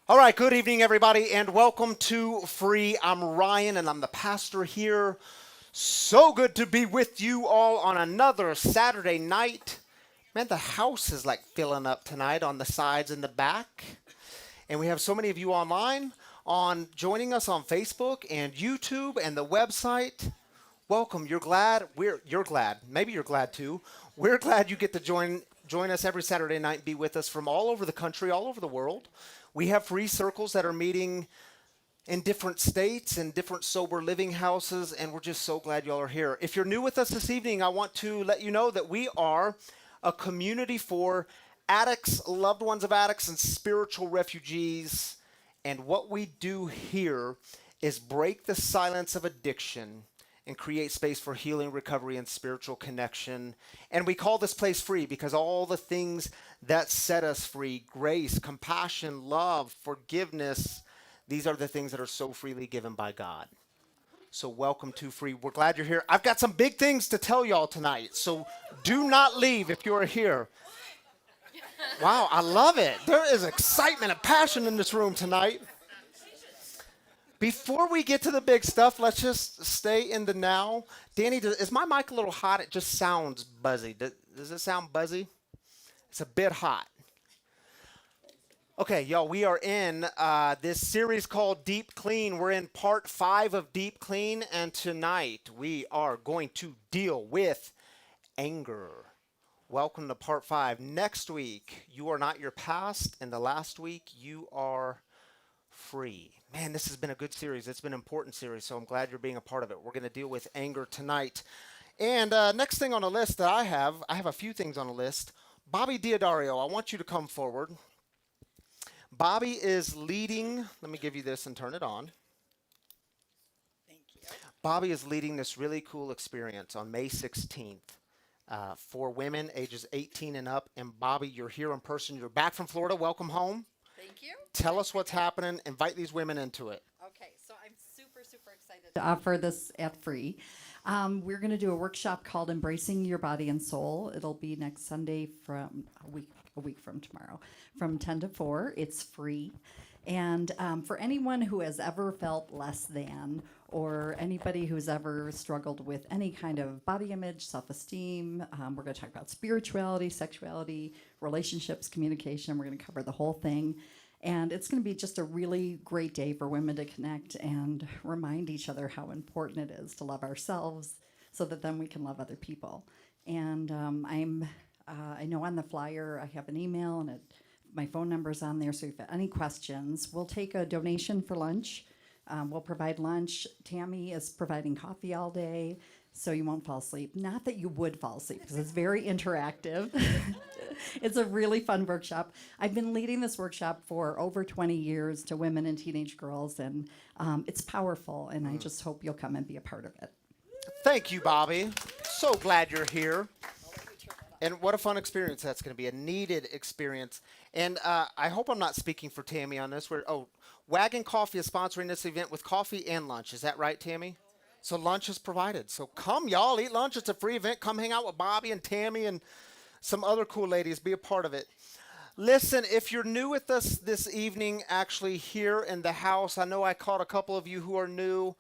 All right, good evening, everybody, and welcome to Free. I'm Ryan, and I'm the pastor here. So good to be with you all on another Saturday night. Man, the house is like filling up tonight on the sides and the back. And we have so many of you online on joining us on Facebook and YouTube and the website. Welcome. You're glad. Maybe you're glad too. We're glad you get to join us every Saturday night and be with us from all over the country, all over the world. We have free circles that are meeting in different states and different sober living houses, and we're just so glad y'all are here. If you're new with us this evening, I want to let you know that we are a community for addicts, loved ones of addicts, and spiritual refugees. And what we do here is break the silence of addiction and create space for healing, recovery, and spiritual connection. And we call this place free because all the things that set us free, grace, compassion, love, forgiveness, these are the things that are so freely given by God. So welcome to Free. We're glad you're here. I've got some big things to tell y'all tonight. So do not leave if you're here. Wow, I love it. There is excitement and passion in this room tonight. Before we get to the big stuff, let's just stay in the now. Danny, is my mic a little hot? It just sounds buzzy. Does it sound buzzy? It's a bit hot. Okay, y'all, we are in this series called Deep Clean. We're in part 5 of Deep Clean, and tonight we are going to deal with anger. Welcome to part 5. Next week, you are not your past, and the last week, you are free. Man, this has been a good series. It's been an important series, so I'm glad you're being a part of it. We're going to deal with anger tonight. And next thing on the list that I have a few things on the list. Bobby Diodario, I want you to come forward. Bobby is leading, let me give you this and turn it on. Bobby is leading this really cool experience on May 16th for women ages 18 and up. And Bobby, you're here in person. You're back from Florida. Welcome home. Thank you. Tell us what's happening. Invite these women into it. Okay, so I'm super excited to offer this at free. We're going to do a workshop called Embracing Your Body and Soul. It'll be next Sunday from a week from tomorrow, from 10 to 4. It's free. And for anyone who has ever felt less than, or anybody who's ever struggled with any kind of body image, self-esteem, we're going to talk about spirituality, sexuality, relationships, communication. We're going to cover the whole thing. And it's going to be just a really great day for women to connect and remind each other how important it is to love ourselves so that then we can love other people. And I know on the flyer I have an email and my phone number's on there, so if you have any questions, we'll take a donation for lunch. We'll provide lunch. Tammy is providing coffee all day, so you won't fall asleep. Not that you would fall asleep, because it's very interactive. It's a really fun workshop. I've been leading this workshop for over 20 years to women and teenage girls, and it's powerful, and I just hope you'll come and be a part of it. Thank you, Bobby. So glad you're here. And what a fun experience that's going to be, a needed experience. And I hope I'm not speaking for Tammy on this. Wagon Coffee is sponsoring this event with coffee and lunch. Is that right, Tammy? So lunch is provided. So come, y'all, eat lunch. It's a free event. Come hang out with Bobby and Tammy and some other cool ladies. Be a part of it. Listen, if you're new with us this evening, actually here in the house, I know I caught a couple of you who are new.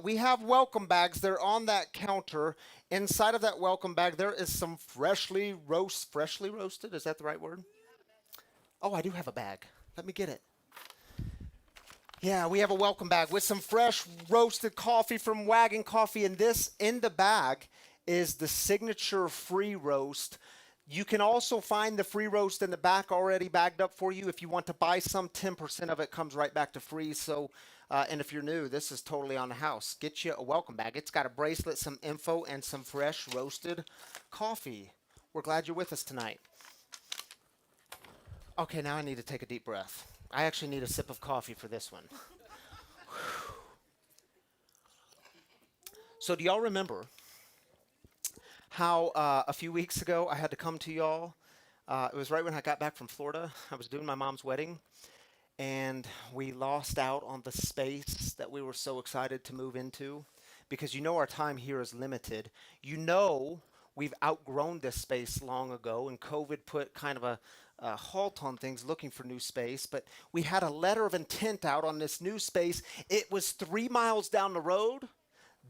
We have welcome bags. They're on that counter. Inside of that welcome bag, there is some freshly roasted. Is that the right word? Oh, I do have a bag. Let me get it. Yeah, we have a welcome bag with some fresh roasted coffee from Wagon Coffee. And this in the bag is the signature free roast. You can also find the free roast in the back already bagged up for you. If you want to buy some, 10% of it comes right back to free. So, and if you're new, this is totally on the house. Get you a welcome bag. It's got a bracelet, some info, and some fresh roasted coffee. We're glad you're with us tonight. Okay, now I need to take a deep breath. I actually need a sip of coffee for this one. So, do y'all remember how a few weeks ago I had to come to y'all? It was right when I got back from Florida. I was doing my mom's wedding, and we lost out on the space that we were so excited to move into because you know our time here is limited. You know we've outgrown this space long ago, and COVID put kind of a halt on things looking for new space. But we had a letter of intent out on this new space. It was 3 miles down the road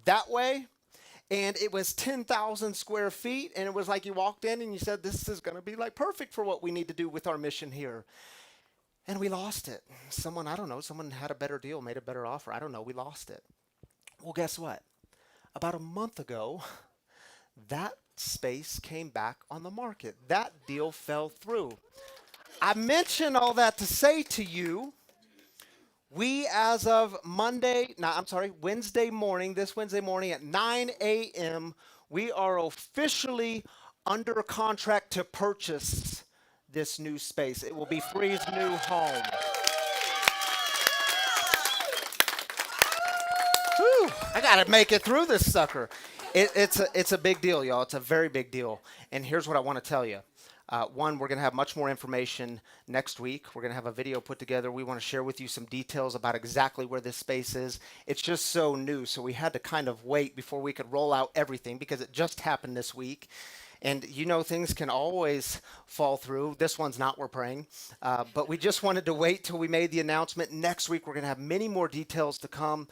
that way, and it was 10,000 square feet. And it was like you walked in and you said, this is going to be like perfect for what we need to do with our mission here. And we lost it. Someone, I don't know, someone had a better deal, made a better offer. I don't know, we lost it. Well, guess what? About a month ago, that space came back on the market. That deal fell through. I mention all that to say to you, we as of Wednesday morning, this Wednesday morning at 9 a.m., we are officially under contract to purchase this new space. It will be Free's new home. Whew, I gotta make it through this sucker. It's a big deal, y'all. It's a very big deal. And here's what I want to tell you. One, we're going to have much more information next week. We're going to have a video put together. We want to share with you some details about exactly where this space is. It's just so new, so we had to kind of wait before we could roll out everything because it just happened this week. And you know, things can always fall through. This one's not, we're praying. But we just wanted to wait till we made the announcement. Next week, we're going to have many more details to come.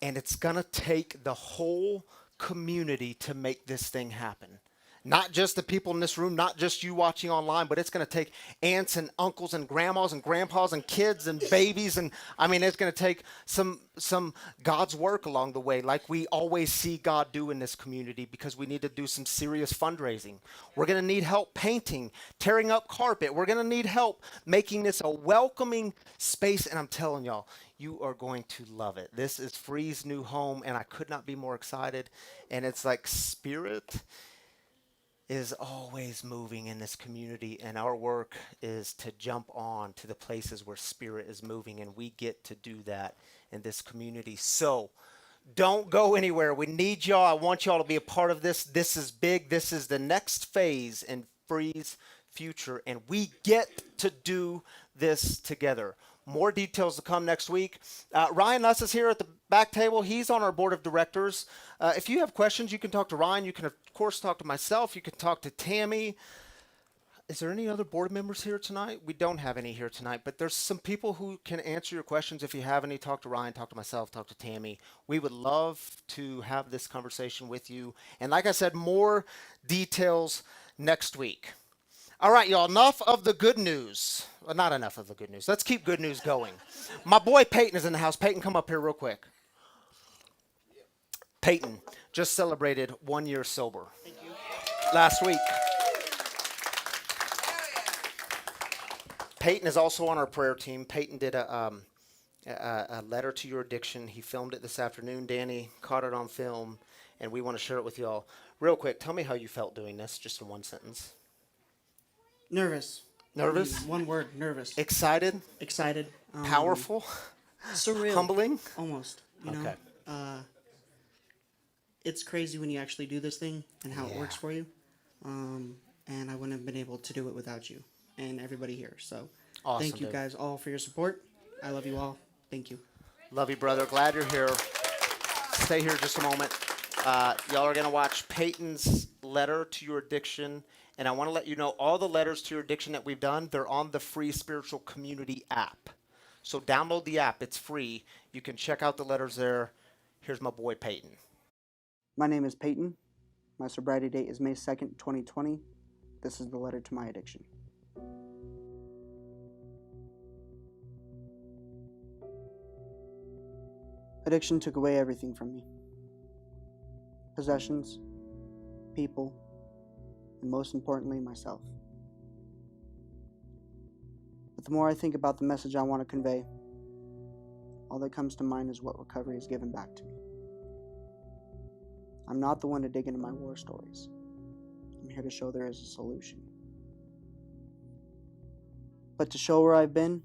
And it's going to take the whole community to make this thing happen. Not just the people in this room, not just you watching online, but it's going to take aunts and uncles and grandmas and grandpas and kids and babies. And I mean, it's going to take some God's work along the way, like we always see God do in this community, because we need to do some serious fundraising. We're going to need help painting, tearing up carpet. We're going to need help making this a welcoming space. And I'm telling y'all, you are going to love it. This is Free's new home, and I could not be more excited. And it's like Spirit is always moving in this community, and our work is to jump on to the places where Spirit is moving, and we get to do that in this community. So don't go anywhere. We need y'all. I want y'all to be a part of this. This is big. This is the next phase in Free's future, and we get to do this together. More details to come next week. Ryan Nuss is here at the back table. He's on our board of directors. If you have questions, you can talk to Ryan. You can, of course, talk to myself. You can talk to Tammy. Is there any other board members here tonight? We don't have any here tonight, but there's some people who can answer your questions. If you have any, talk to Ryan, talk to myself, talk to Tammy. We would love to have this conversation with you. And like I said, more details next week. All right, y'all, enough of the good news. Well, not enough of the good news. Let's keep good news going. My boy Peyton is in the house. Peyton, come up here real quick. Peyton just celebrated 1 year sober. Thank you. Last week. Peyton is also on our prayer team. Peyton did a letter to your addiction. He filmed it this afternoon. Danny caught it on film, and we want to share it with y'all. Real quick, tell me how you felt doing this, just in one sentence. Nervous. Nervous? One word, nervous. Excited? Excited. Powerful? Surreal. Humbling? Almost. You Okay. know? It's crazy when you actually do this thing and how it works for you. And I wouldn't have been able to do it without you and everybody here. So Awesome, thank you dude. guys all for your support. I love you all. Thank you. Love you, brother. Glad you're here. Stay here just a moment. Y'all are going to watch Peyton's letter to your addiction. And I want to let you know all the letters to your addiction that we've done, they're on the Free Spiritual Community app. So download the app. It's free. You can check out the letters there. Here's my boy Peyton. My name is Peyton. My sobriety date is May 2nd, 2020. This is the letter to my addiction. Addiction took away everything from me. Possessions, people, and most importantly, myself. But the more I think about the message I want to convey, all that comes to mind is what recovery has given back to me. I'm not the one to dig into my war stories. I'm here to show there is a solution. But to show where I've been,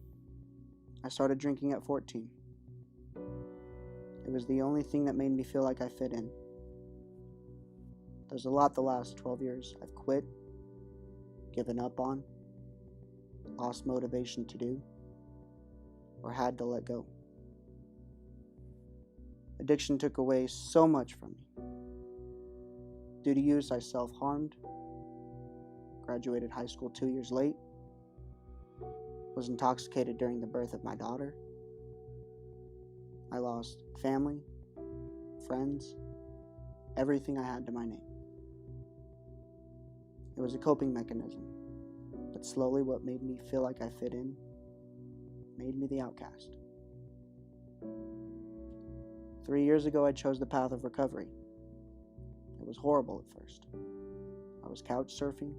I started drinking at 14. It was the only thing that made me feel like I fit in. There's a lot the last 12 years I've quit, given up on, lost motivation to do, or had to let go. Addiction took away so much from me. Due to use, I self-harmed, graduated high school 2 years late, was intoxicated during the birth of my daughter. I lost family, friends, everything I had to my name. It was a coping mechanism, but slowly what made me feel like I fit in made me the outcast. 3 years ago, I chose the path of recovery. It was horrible at first. I was couch surfing,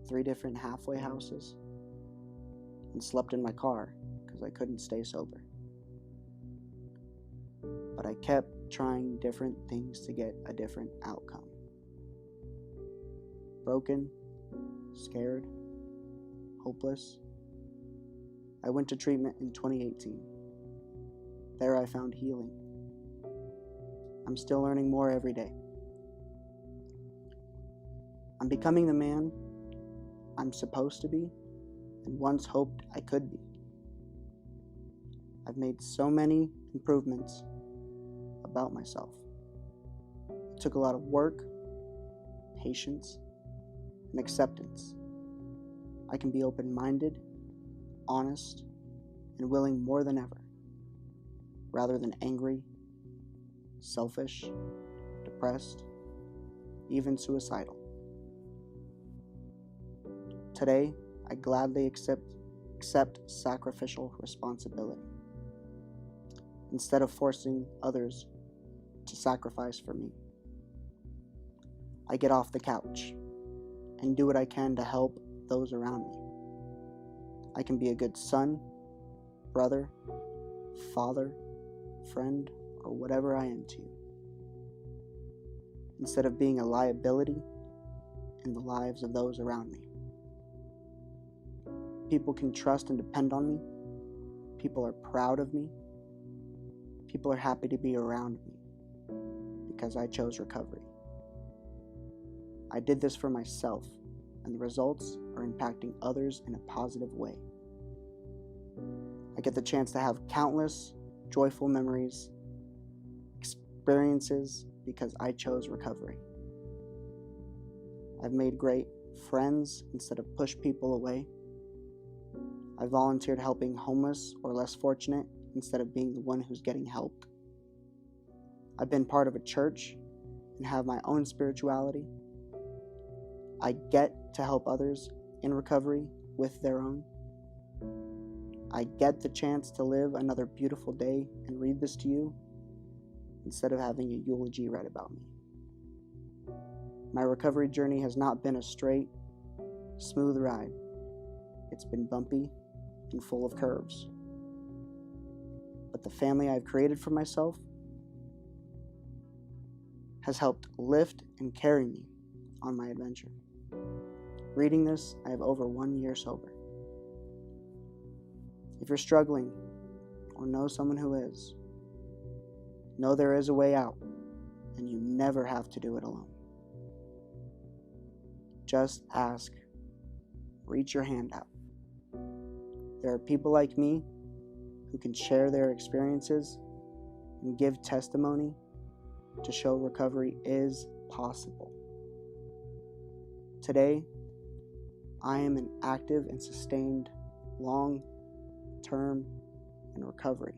3 different halfway houses, and slept in my car because I couldn't stay sober. But I kept trying different things to get a different outcome. Broken, scared, hopeless. I went to treatment in 2018. There I found healing. I'm still learning more every day. I'm becoming the man I'm supposed to be and once hoped I could be. I've made so many improvements about myself. It took a lot of work, patience, and acceptance. I can be open-minded, honest, and willing more than ever, rather than angry, selfish, depressed, even suicidal. Today, I gladly accept sacrificial responsibility instead of forcing others to sacrifice for me. I get off the couch and do what I can to help those around me. I can be a good son, brother, father, friend, or whatever I am to you, instead of being a liability in the lives of those around me. People can trust and depend on me. People are proud of me. People are happy to be around me because I chose recovery. I did this for myself, and the results are impacting others in a positive way. I get the chance to have countless joyful memories, experiences because I chose recovery. I've made great friends instead of push people away. I volunteered helping homeless or less fortunate instead of being the one who's getting helped. I've been part of a church and have my own spirituality. I get to help others in recovery with their own. I get the chance to live another beautiful day and read this to you instead of having a eulogy read about me. My recovery journey has not been a straight, smooth ride. It's been bumpy and full of curves. But the family I've created for myself has helped lift and carry me on my adventure. Reading this, I have over 1 year sober. If you're struggling or know someone who is, know there is a way out and you never have to do it alone. Just ask, reach your hand out. There are people like me who can share their experiences and give testimony to show recovery is possible. Today, I am in active and sustained long-term in recovery.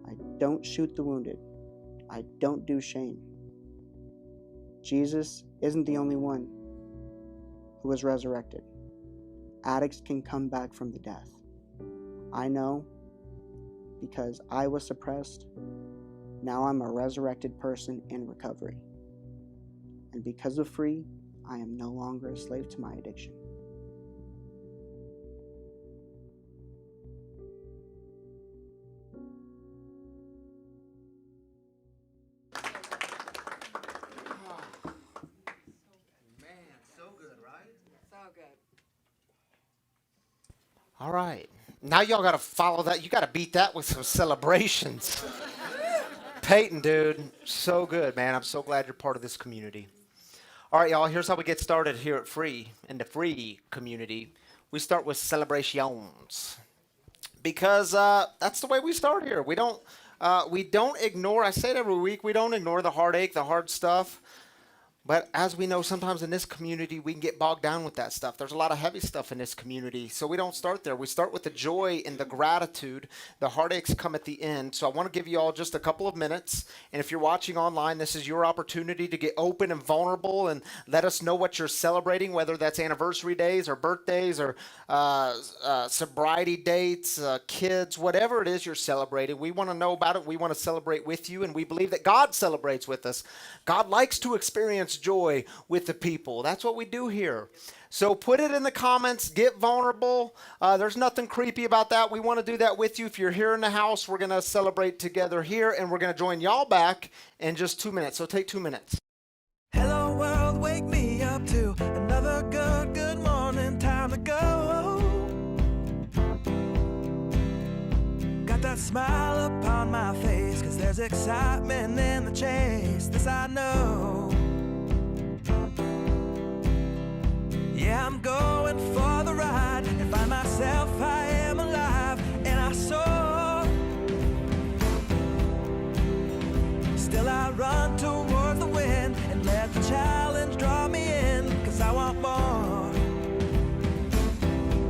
I don't shoot the wounded. I don't do shame. Jesus isn't the only one who was resurrected. Addicts can come back from the death. I know because I was suppressed. Now I'm a resurrected person in recovery. And because of free, I am no longer a slave to my addiction. All right. Now y'all got to follow that. You got to beat that with some celebrations. Peyton, dude, so good, man. I'm so glad you're part of this community. All right, y'all, here's how we get started here at Free, in the Free community. We start with celebrations because that's the way we start here. We don't We don't ignore, I say it every week, we don't ignore the heartache, the hard stuff. But as we know, sometimes in this community, we can get bogged down with that stuff. There's a lot of heavy stuff in this community. So we don't start there. We start with the joy and the gratitude. The heartaches come at the end. So I want to give you all just a couple of minutes. And if you're watching online, this is your opportunity to get open and vulnerable and let us know what you're celebrating, whether that's anniversary days or birthdays or sobriety dates, kids, whatever it is you're celebrating. We want to know about it. We want to celebrate with you. And we believe that God celebrates with us. God likes to experience joy with the people. That's what we do here. So put it in the comments, get vulnerable. There's nothing creepy about that. We want to do that with you. If you're here in the house, we're going to celebrate together here, and we're going to join y'all back in just 2 minutes. So take 2 minutes. Hello world, wake me up to another good morning, time to go. Got that smile upon my face, 'cause there's excitement in the chase, this I know. Yeah, I'm going for the ride and find myself, I am alive, and I soar. Still I run towards the wind and let the challenge draw me in, 'cause I want more.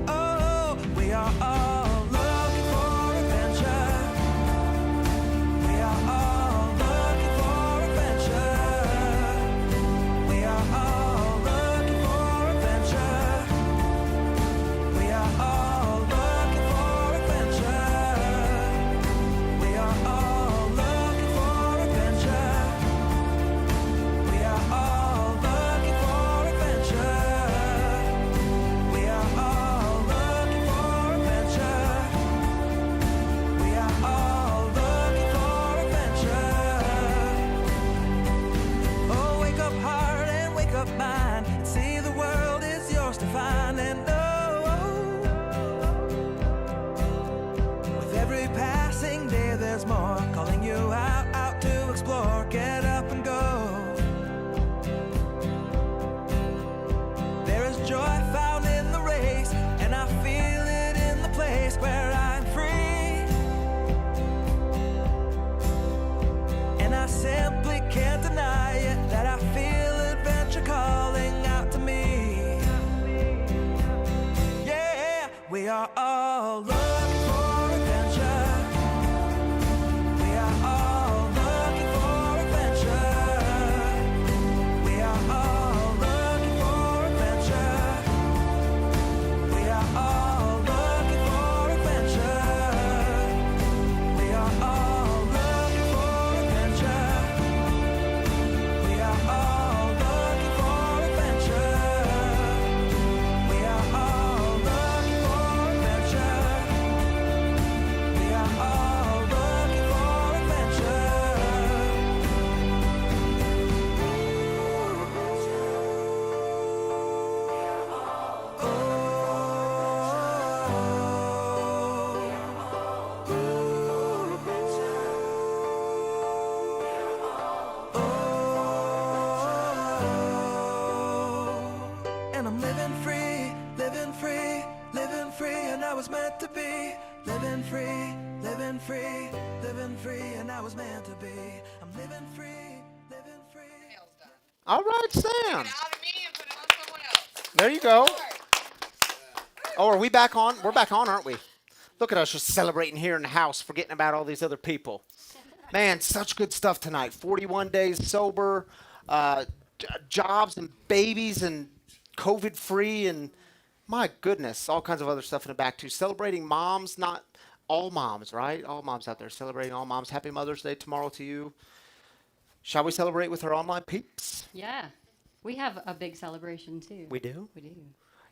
Oh, we are all looking for adventure. We are all looking for adventure. We are all looking for adventure. We are all looking for adventure. We are all looking for adventure. We are all looking for adventure. We are all looking for adventure. We are all looking for adventure. Oh, wake up heart and wake up mind, and see the world is yours to find. And with every passing day there's more, calling you out to explore. Get up and go. There is joy found in the race, and I feel it in the place where I'm free. And I simply can't deny it, that I feel adventure calling out to me. Yeah, we are all looking for adventure. We are all looking for adventure. We are all looking for adventure. We are all looking for adventure. We are all looking for adventure. We are all looking for adventure. We are all looking for adventure. We are all looking for And I'm living free, living free, living free, and I was meant to be. Living free, living free, living free, and I was meant to be. I'm living free, living free. All right, Sam. Out of me and put it on someone else. There you go. Oh, are we back on? We're back on, aren't we? Look at us just celebrating here in the house, forgetting about all these other people. Man, such good stuff tonight. 41 days sober, jobs and babies and COVID-free, and my goodness, all kinds of other stuff in the back too. Celebrating moms, not all moms, right? All moms out there celebrating all moms. Happy Mother's Day tomorrow to you. Shall we celebrate with our online peeps? Yeah, we have a big celebration too. We do? We do.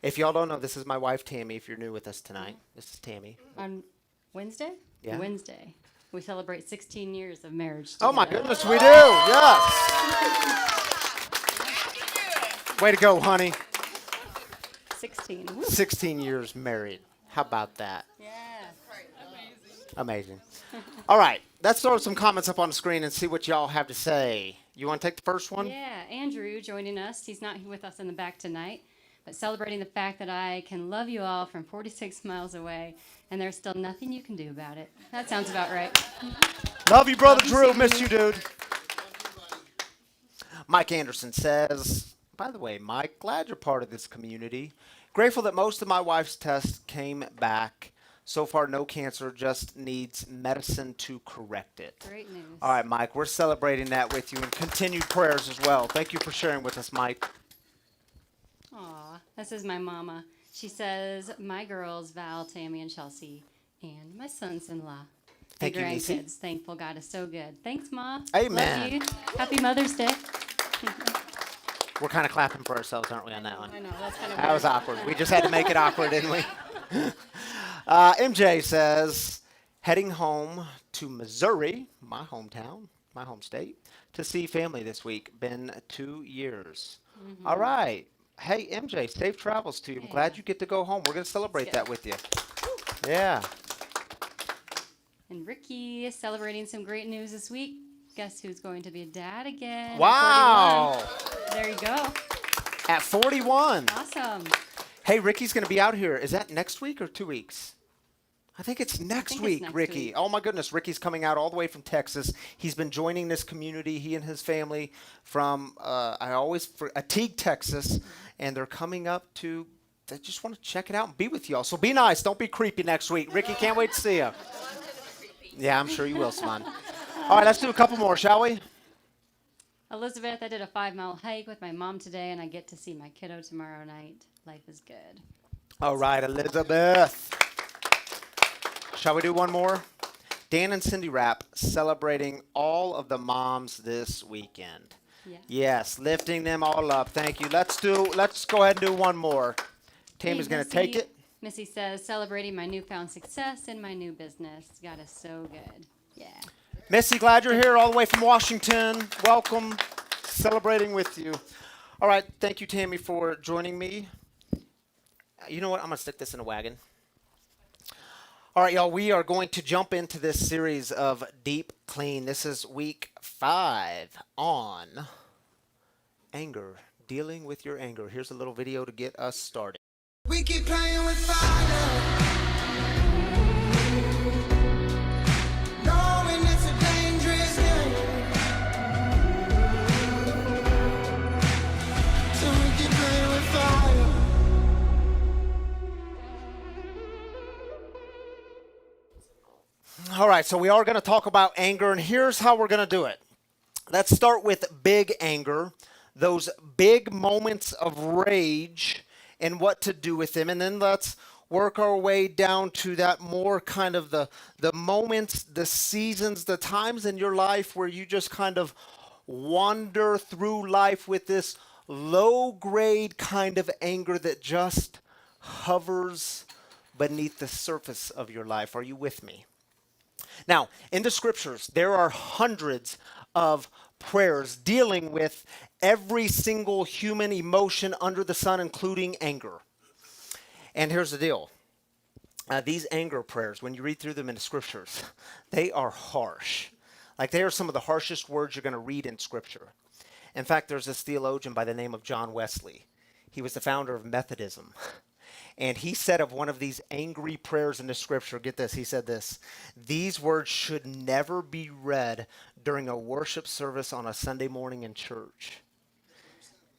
If y'all don't know, this is my wife, Tammy, if you're new with us tonight. This is Tammy. On Wednesday? Yeah. Wednesday. We celebrate 16 years of marriage. Oh my together. goodness, we do. Yes. Way to go, honey. 16. Woo. 16 years married. How about that? Yeah. Amazing. All right, let's throw some comments up on the screen and see what y'all have to say. You want to take the first one? Yeah, Andrew joining us. He's not with us in the back tonight, but celebrating the fact that I can love you all from 46 miles away, and there's still nothing you can do about it. That sounds about right. Love you, Brother Love you, Drew. see Miss you. you, dude. Mike Anderson says, by the way, Mike, glad you're part of this community. Grateful that most of my wife's tests came back. So far, no cancer, just needs medicine to correct it. Great news. All right, Mike, we're celebrating that with you and continued prayers as well. Thank you for sharing with us, Mike. Aw, this is my mama. She says, my girls, Val, Tammy, and Chelsea, and my sons-in-law. Thank you, and Nisi. grandkids. Thankful God is so good. Thanks, Ma. Amen. Love you. Happy Mother's Day. We're kind of clapping for ourselves, aren't we, on that one? I know, that's kind of That was awkward. We just had to make it awkward, didn't we? MJ says, heading home to Missouri, my hometown, my home state, to see family this week. Been 2 years. All right. Hey, MJ, safe travels to you. I'm glad you get to go home. We're going to celebrate that with you. Yeah. And Ricky is celebrating some great news this week. Guess who's going to be a dad again? at Wow. 41. There you go. At 41. Awesome. Hey, Ricky's going to be out here. Is that next week or 2 weeks? I think it's next it's week, next Ricky. week. Oh, my goodness. Ricky's coming out all the way from Texas. He's been joining this community, he and his family, from Teague, Texas. And they're coming up to, they just want to check it out and be with y'all. So be nice. Don't be creepy next week. Ricky, can't wait to see you. Yeah, I'm sure you will, Simon. All right, let's do a couple more, shall we? Elizabeth, I did a 5-mile hike with my mom today, and I get to see my kiddo tomorrow night. Life is good. All right, Elizabeth. Shall we do one more? Dan and Cindy Rapp celebrating all of the moms this weekend. Yeah. Yes, lifting them all up. Thank you. Let's go ahead and do one more. Tammy's Hey, going to take it. Missy says, celebrating my newfound success in my new business. God is so good. Yeah. Missy, glad you're here all the way from Washington. Welcome. Celebrating with you. All right, thank you, Tammy, for joining me. You know what? I'm going to stick this in a wagon. All right, y'all, we are going to jump into this series of Deep Clean. This is week 5 on anger, dealing with your anger. Here's a little video to get us started. We keep playing with fire, knowing it's a dangerous game. So we keep playing with fire. All right, so we are going to talk about anger, and here's how we're going to do it. Let's start with big anger, those big moments of rage and what to do with them, and then let's work our way down to that more kind of the moments, the seasons, the times in your life where you just kind of wander through life with this low grade kind of anger that just hovers beneath the surface of your life. Are you with me? Now, in the scriptures, there are hundreds of prayers dealing with every single human emotion under the sun, including anger. And here's the deal. These anger prayers, when you read through them in the scriptures, they are harsh. Like, they are some of the harshest words you're going to read in scripture. In fact, there's this theologian by the name of John Wesley. He was the founder of Methodism. And he said of one of these angry prayers in the scripture, get this, he said this: these words should never be read during a worship service on a Sunday morning in church.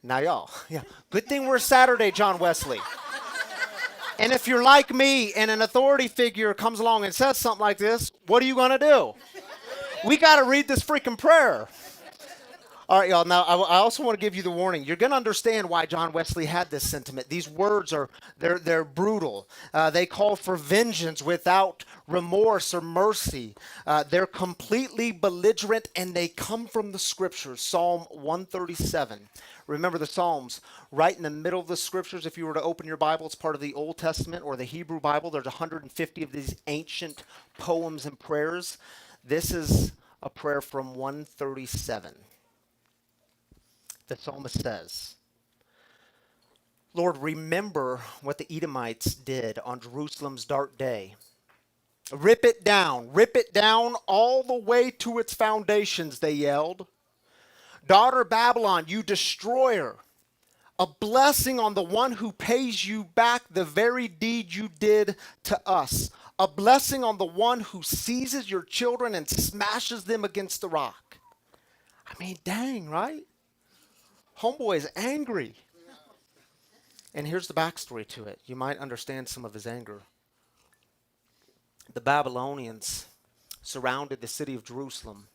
Now, y'all, yeah, good thing we're Saturday, John Wesley. And if you're like me and an authority figure comes along and says something like this, what are you going to do? We got to read this freaking prayer. All right, y'all. Now, I also want to give you the warning. You're going to understand why John Wesley had this sentiment. These words they're brutal. They call for vengeance without remorse or mercy. They're completely belligerent, and they come from the scriptures. Psalm 137. Remember the Psalms, right in the middle of the scriptures. If you were to open your Bible, it's part of the Old Testament or the Hebrew Bible. There's 150 of these ancient poems and prayers. This is a prayer from 137. The psalmist says, Lord, remember what the Edomites did on Jerusalem's dark day. Rip it down all the way to its foundations, they yelled. Daughter Babylon, you destroyer, a blessing on the one who pays you back the very deed you did to us. A blessing on the one who seizes your children and smashes them against the rock. I mean, dang, right? Homeboy is angry. And here's the backstory to it. You might understand some of his anger. The Babylonians surrounded the city of Jerusalem,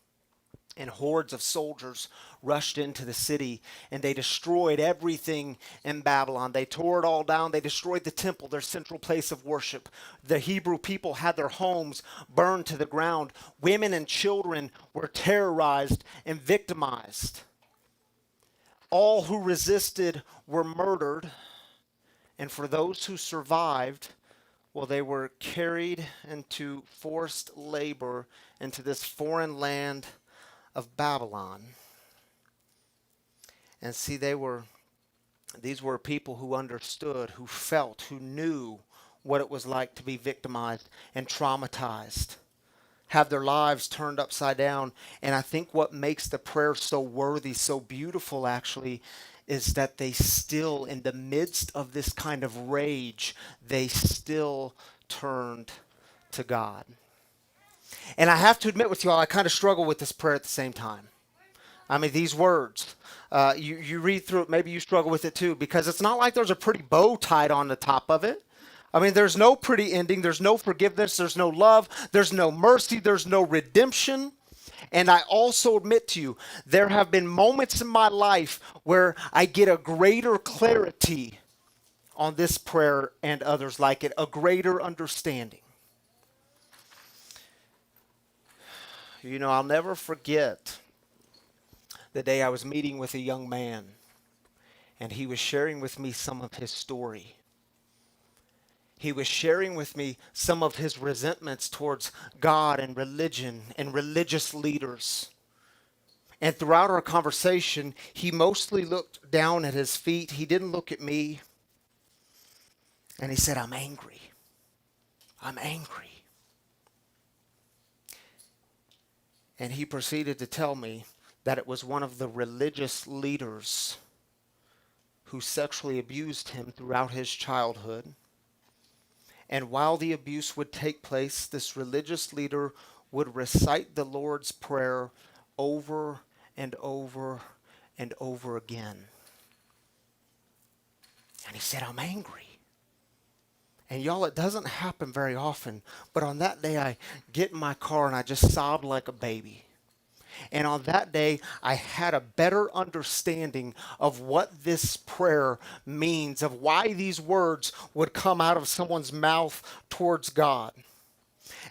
and hordes of soldiers rushed into the city, and they destroyed everything in Babylon. They tore it all down. They destroyed the temple, their central place of worship. The Hebrew people had their homes burned to the ground. Women and children were terrorized and victimized. All who resisted were murdered, and for those who survived, well, they were carried into forced labor into this foreign land of Babylon. And see, these were people who understood, who felt, who knew what it was like to be victimized and traumatized, have their lives turned upside down. And I think what makes the prayer so worthy, so beautiful actually, is that they still, in the midst of this kind of rage, they still turned to God. And I have to admit with you all, I kind of struggle with this prayer at the same time. I mean, these words, you read through it, maybe you struggle with it too, because it's not like there's a pretty bow tied on the top of it. I mean, there's no pretty ending, there's no forgiveness, there's no love, there's no mercy, there's no redemption. And I also admit to you, there have been moments in my life where I get a greater clarity on this prayer and others like it, a greater understanding. You know, I'll never forget the day I was meeting with a young man, and he was sharing with me some of his story. He was sharing with me some of his resentments towards God and religion and religious leaders. And throughout our conversation, he mostly looked down at his feet. He didn't look at me. And he said, "I'm angry. I'm angry." And he proceeded to tell me that it was one of the religious leaders who sexually abused him throughout his childhood. And while the abuse would take place, this religious leader would recite the Lord's Prayer over and over and over again. And he said, "I'm angry." And y'all, it doesn't happen very often, but on that day I get in my car and I just sobbed like a baby. And on that day, I had a better understanding of what this prayer means, of why these words would come out of someone's mouth towards God.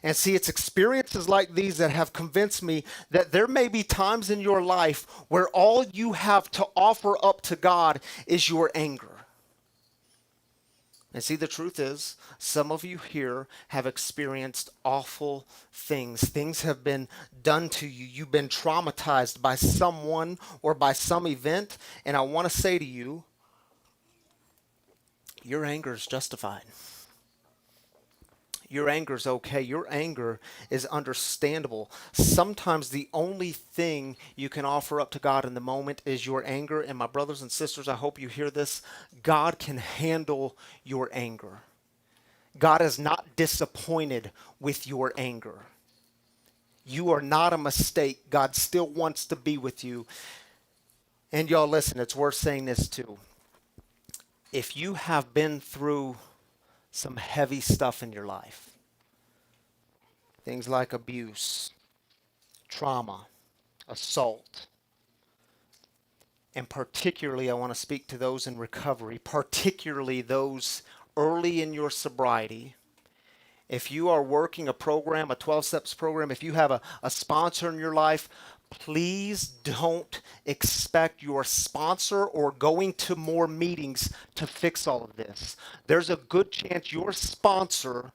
And see, it's experiences like these that have convinced me that there may be times in your life where all you have to offer up to God is your anger. And see, the truth is, some of you here have experienced awful things. Things have been done to you. You've been traumatized by someone or by some event. And I want to say to you, your anger is justified. Your anger is okay. Your anger is understandable. Sometimes the only thing you can offer up to God in the moment is your anger. And my brothers and sisters, I hope you hear this. God can handle your anger. God is not disappointed with your anger. You are not a mistake. God still wants to be with you. And y'all, listen, it's worth saying this too. If you have been through some heavy stuff in your life, things like abuse, trauma, assault, and particularly I want to speak to those in recovery, particularly those early in your sobriety. If you are working a program, a 12 steps program, if you have a sponsor in your life, please don't expect your sponsor or going to more meetings to fix all of this. There's a good chance your sponsor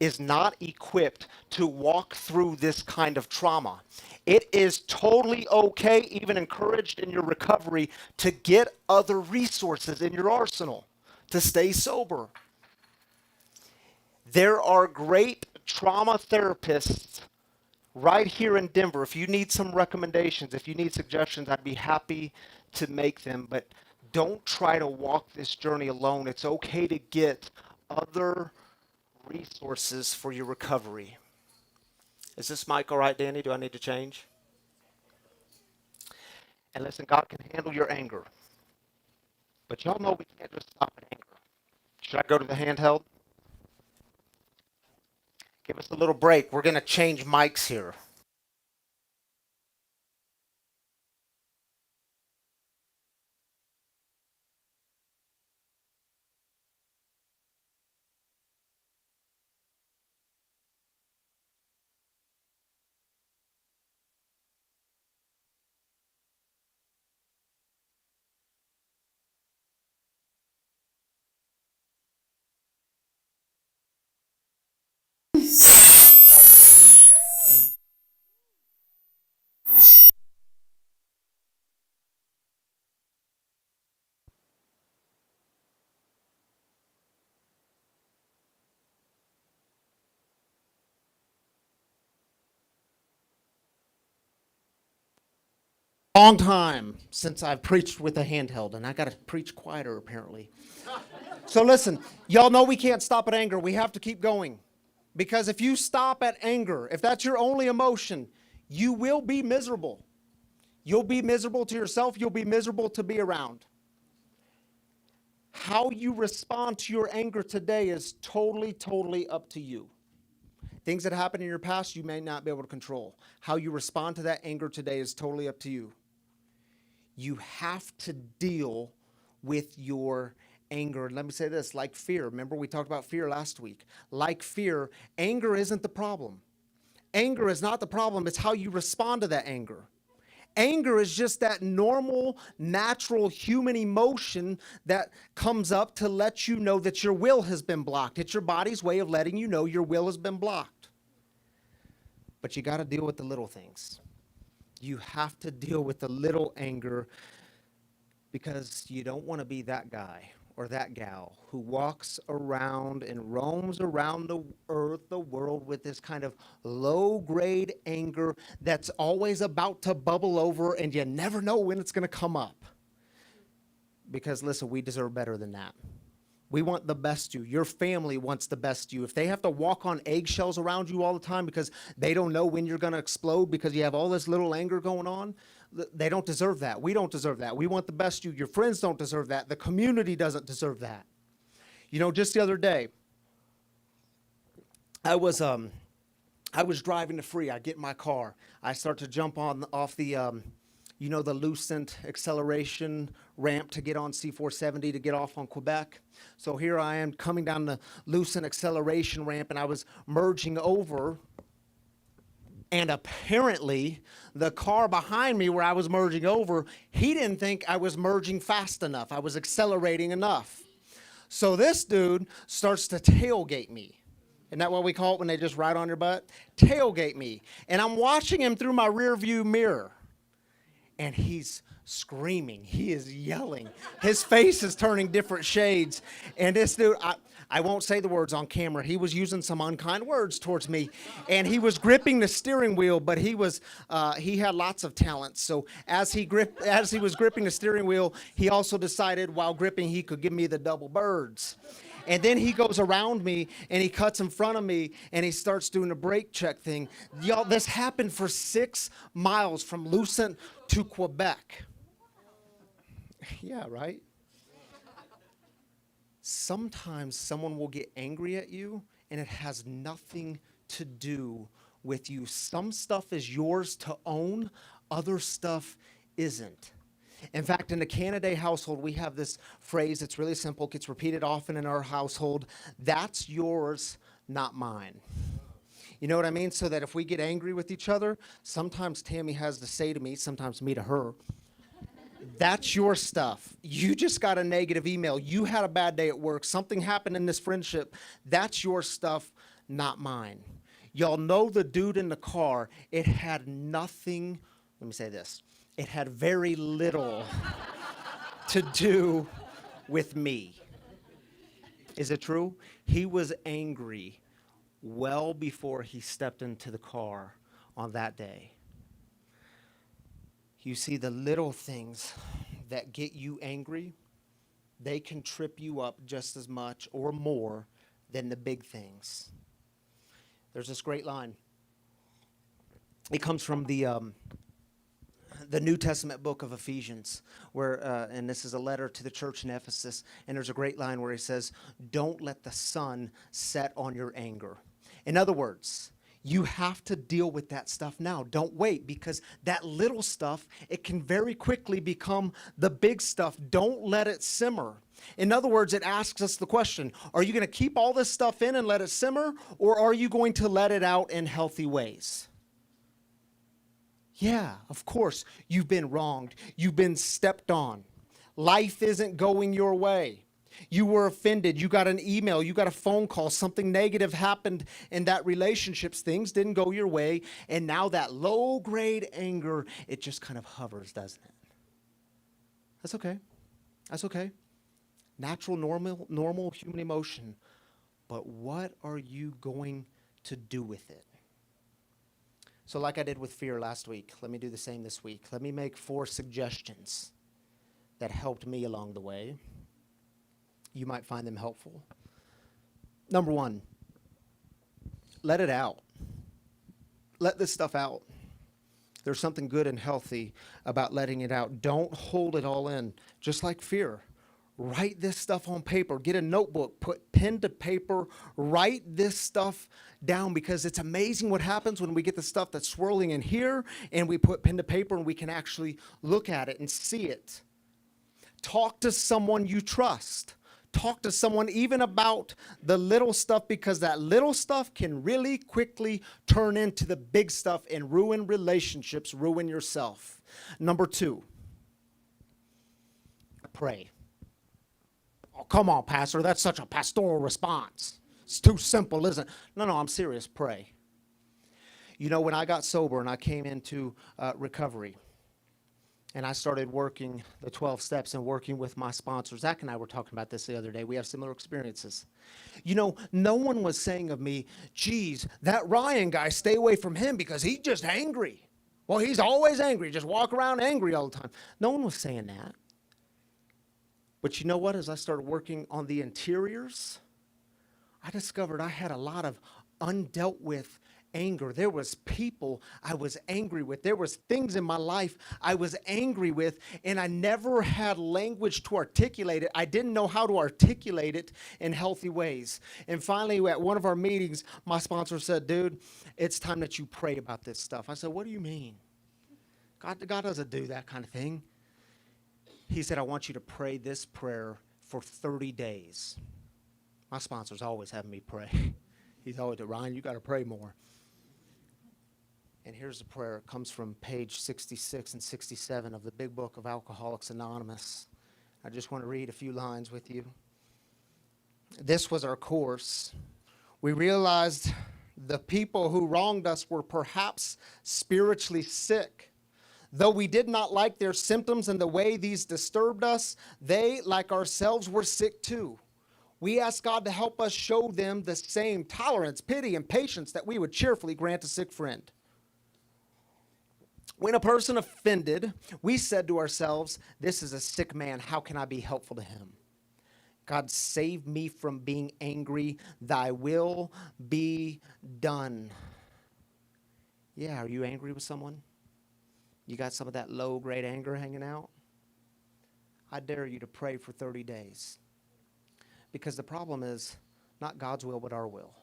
is not equipped to walk through this kind of trauma. It is totally okay, even encouraged in your recovery, to get other resources in your arsenal to stay sober. There are great trauma therapists right here in Denver. If you need some recommendations, if you need suggestions, I'd be happy to make them. But don't try to walk this journey alone. It's okay to get other resources for your recovery. Is this mic all right, Danny? Do I need to change? And listen, God can handle your anger. But y'all know we can't just stop at anger. Should I go to the handheld? Give us a little break. We're going to change mics here. Long time since I've preached with a handheld, and I got to preach quieter apparently. So listen, y'all know we can't stop at anger. We have to keep going. Because if you stop at anger, if that's your only emotion, you will be miserable. You'll be miserable to yourself. You'll be miserable to be around. How you respond to your anger today is totally up to you. Things that happened in your past, you may not be able to control. How you respond to that anger today is totally up to you. You have to deal with your anger. And let me say this, like fear. Remember we talked about fear last week. Like fear, anger isn't the problem. Anger is not the problem. It's how you respond to that anger. Anger is just that normal, natural human emotion that comes up to let you know that your will has been blocked. It's your body's way of letting you know your will has been blocked. But you got to deal with the little things. You have to deal with the little anger because you don't want to be that guy or that gal who walks around and roams around the earth, the world, with this kind of low-grade anger that's always about to bubble over and you never know when it's going to come up. Because listen, we deserve better than that. We want the best you. Your family wants the best you. If they have to walk on eggshells around you all the time because they don't know when you're going to explode because you have all this little anger going on, they don't deserve that. We don't deserve that. We want the best you. Your friends don't deserve that. The community doesn't deserve that. You know, just the other day, I was driving to Free. I get in my car. I start to jump off the the Lucent acceleration ramp to get on C470 to get off on Quebec. So here I am coming down the Lucent acceleration ramp, and I was merging over. And apparently, the car behind me where I was merging over, he didn't think I was merging fast enough. I was accelerating enough. So this dude starts to tailgate me. Isn't that what we call it when they just ride on your butt? Tailgate me. And I'm watching him through my rear view mirror. And he's screaming. He is yelling. His face is turning different shades. And this dude, I won't say the words on camera. He was using some unkind words towards me. And he was gripping the steering wheel, but he had lots of talents. So as he was gripping the steering wheel, he also decided while gripping he could give me the double birds. And then he goes around me and he cuts in front of me and he starts doing a brake check thing. Y'all, this happened for 6 miles from Lucent to Quebec. Yeah, right? Sometimes someone will get angry at you and it has nothing to do with you. Some stuff is yours to own, other stuff isn't. In fact, in the Canada household, we have this phrase. It's really simple. It gets repeated often in our household. That's yours, not mine. You know what I mean? So that if we get angry with each other, sometimes Tammy has to say to me, sometimes me to her, that's your stuff. You just got a negative email. You had a bad day at work. Something happened in this friendship. That's your stuff, not mine. Y'all know the dude in the car. It had nothing, let me say this. It had very little to do with me. Is it true? He was angry well before he stepped into the car on that day. You see, the little things that get you angry, they can trip you up just as much or more than the big things. There's this great line. It comes from the New Testament book of Ephesians, where, and this is a letter to the church in Ephesus, and there's a great line where he says, don't let the sun set on your anger. In other words, you have to deal with that stuff now. Don't wait, because that little stuff, it can very quickly become the big stuff. Don't let it simmer. In other words, it asks us the question, are you going to keep all this stuff in and let it simmer, or are you going to let it out in healthy ways? Yeah, of course, you've been wronged. You've been stepped on. Life isn't going your way. You were offended. You got an email. You got a phone call. Something negative happened in that relationship. Things didn't go your way. And now that low-grade anger, it just kind of hovers, doesn't it? That's okay. That's okay. Natural, normal human emotion. But what are you going to do with it? So like I did with fear last week, let me do the same this week. Let me make 4 suggestions that helped me along the way. You might find them helpful. Number 1, let it out. Let this stuff out. There's something good and healthy about letting it out. Don't hold it all in, just like fear. Write this stuff on paper. Get a notebook. Put pen to paper. Write this stuff down, because it's amazing what happens when we get the stuff that's swirling in here and we put pen to paper and we can actually look at it and see it. Talk to someone you trust. Talk to someone even about the little stuff, because that little stuff can really quickly turn into the big stuff and ruin relationships, ruin yourself. Number 2, pray. Oh, come on, Pastor. That's such a pastoral response. It's too simple, isn't it? No, I'm serious. Pray. You know, when I got sober and I came into recovery, and I started working the 12 steps and working with my sponsor, Zach and I were talking about this the other day. We have similar experiences. You know, no one was saying of me, geez, that Ryan guy, stay away from him because he's just angry. Well, he's always angry. Just walk around angry all the time. No one was saying that. But you know what? As I started working on the interiors, I discovered I had a lot of undealt with anger. There was people I was angry with. There was things in my life I was angry with, and I never had language to articulate it. I didn't know how to articulate it in healthy ways. And finally, at one of our meetings, my sponsor said, dude, it's time that you pray about this stuff. I said, what do you mean? God doesn't do that kind of thing. He said, I want you to pray this prayer for 30 days. My sponsor's always having me pray. He's always, Ryan, you got to pray more. And here's the prayer. It comes from page 66 and 67 of the big book of Alcoholics Anonymous. I just want to read a few lines with you. This was our course. We realized the people who wronged us were perhaps spiritually sick. Though we did not like their symptoms and the way these disturbed us, they, like ourselves, were sick too. We asked God to help us show them the same tolerance, pity, and patience that we would cheerfully grant a sick friend. When a person offended, we said to ourselves, this is a sick man. How can I be helpful to him? God, save me from being angry. Thy will be done. Yeah, are you angry with someone? You got some of that low-grade anger hanging out? I dare you to pray for 30 days. Because the problem is not God's will, but our will.